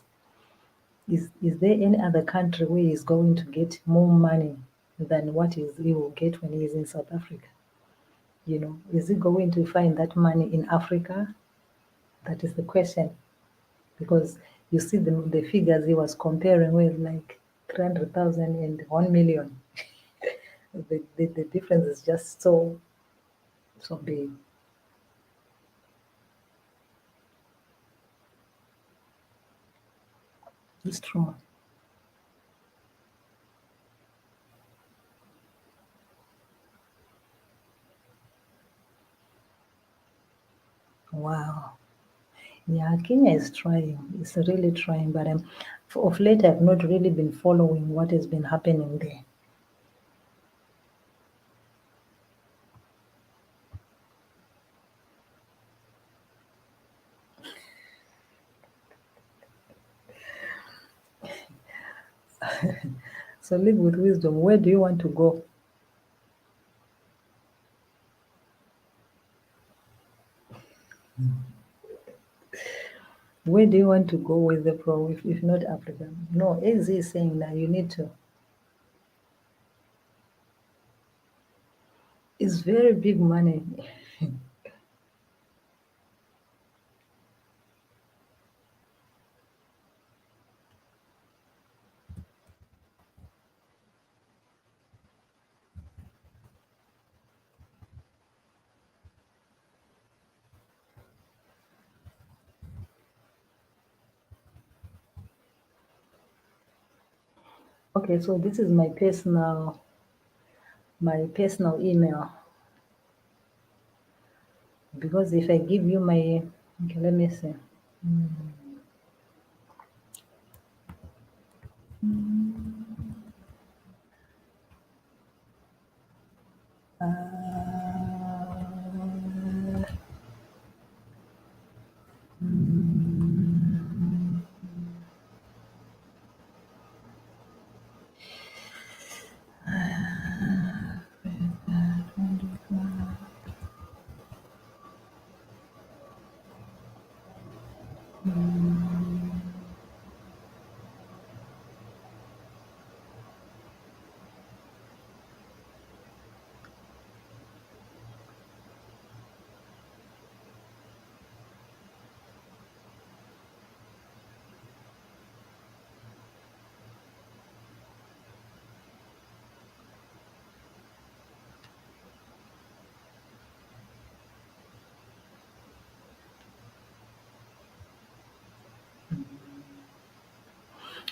Is there any other country where he's going to get more money than he will get when he's in South Africa? Is he going to find that money in Africa? That is the question. Because you see the figures he was comparing with, like 300,000 and 1 million. The difference is just so big. It's true. Wow. Yeah, Kenya is trying. It's really trying, but of late I've not really been following what has been happening there. So live with wisdom. Where do you want to go? Where do you want to go with the pro if not Africa? No, AZ is saying that you need to. It's very big money. Okay, so this is my personal email, because if I give you my, okay, let me see.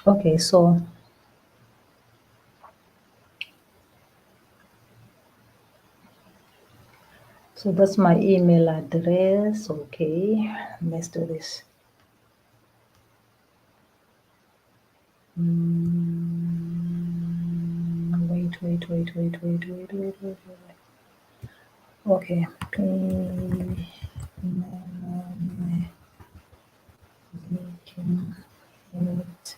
Okay, so that's my email address. Okay, let's do this. Wait. Okay, making it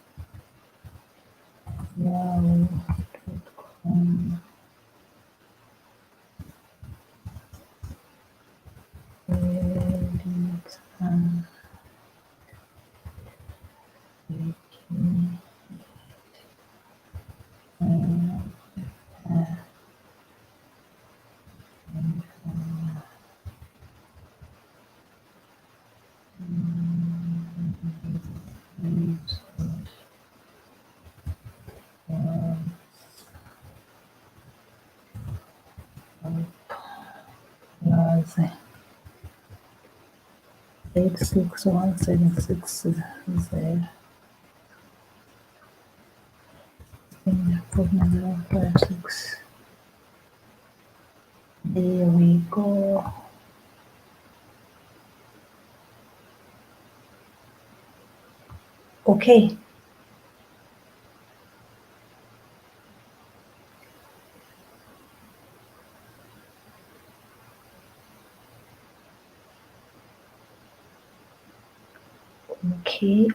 now.com. Edit and making plus 86176 there. There we go. Okay.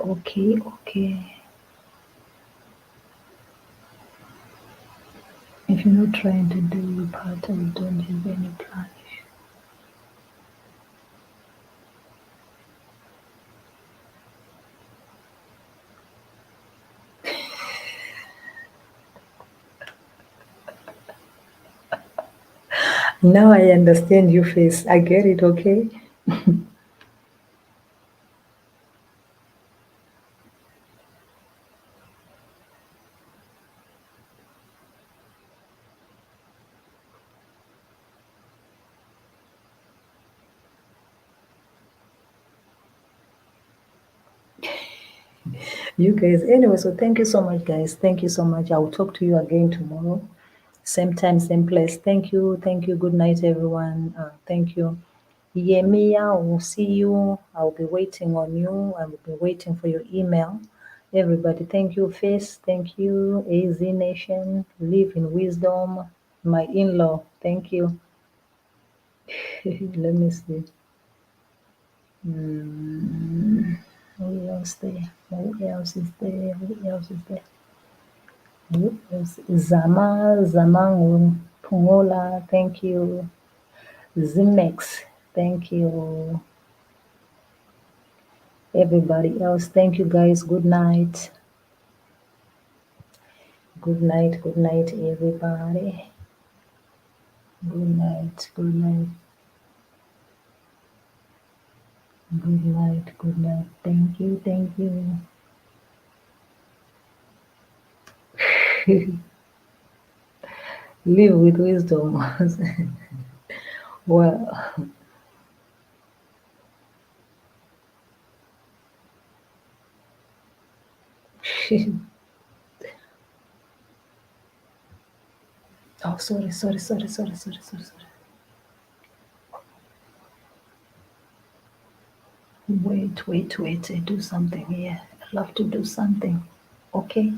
Okay. If you're not trying to do your part, I don't have any plan. Now I understand your face. I get it, okay? You guys, anyway, so thank you so much, guys. Thank you so much. I will talk to you again tomorrow. Same time, same place. Thank you. Good night, everyone. Thank you. Yemia, will see you. I'll be waiting on you. I will be waiting for your email. Everybody, thank you, Face. Thank you, AZ Nation. Live in wisdom. My in-law, thank you. Let me see. Who else there? Who else is there? Who else is there? Who else? Zamangu Pungola, thank you. Zimex, thank you. Everybody else, thank you guys. Good night. Good night, everybody. Good night, good night. Good night, good night. Thank you, thank you. Live with wisdom. Well, oh, sorry. Wait. I do something here. I love to do something. Okay.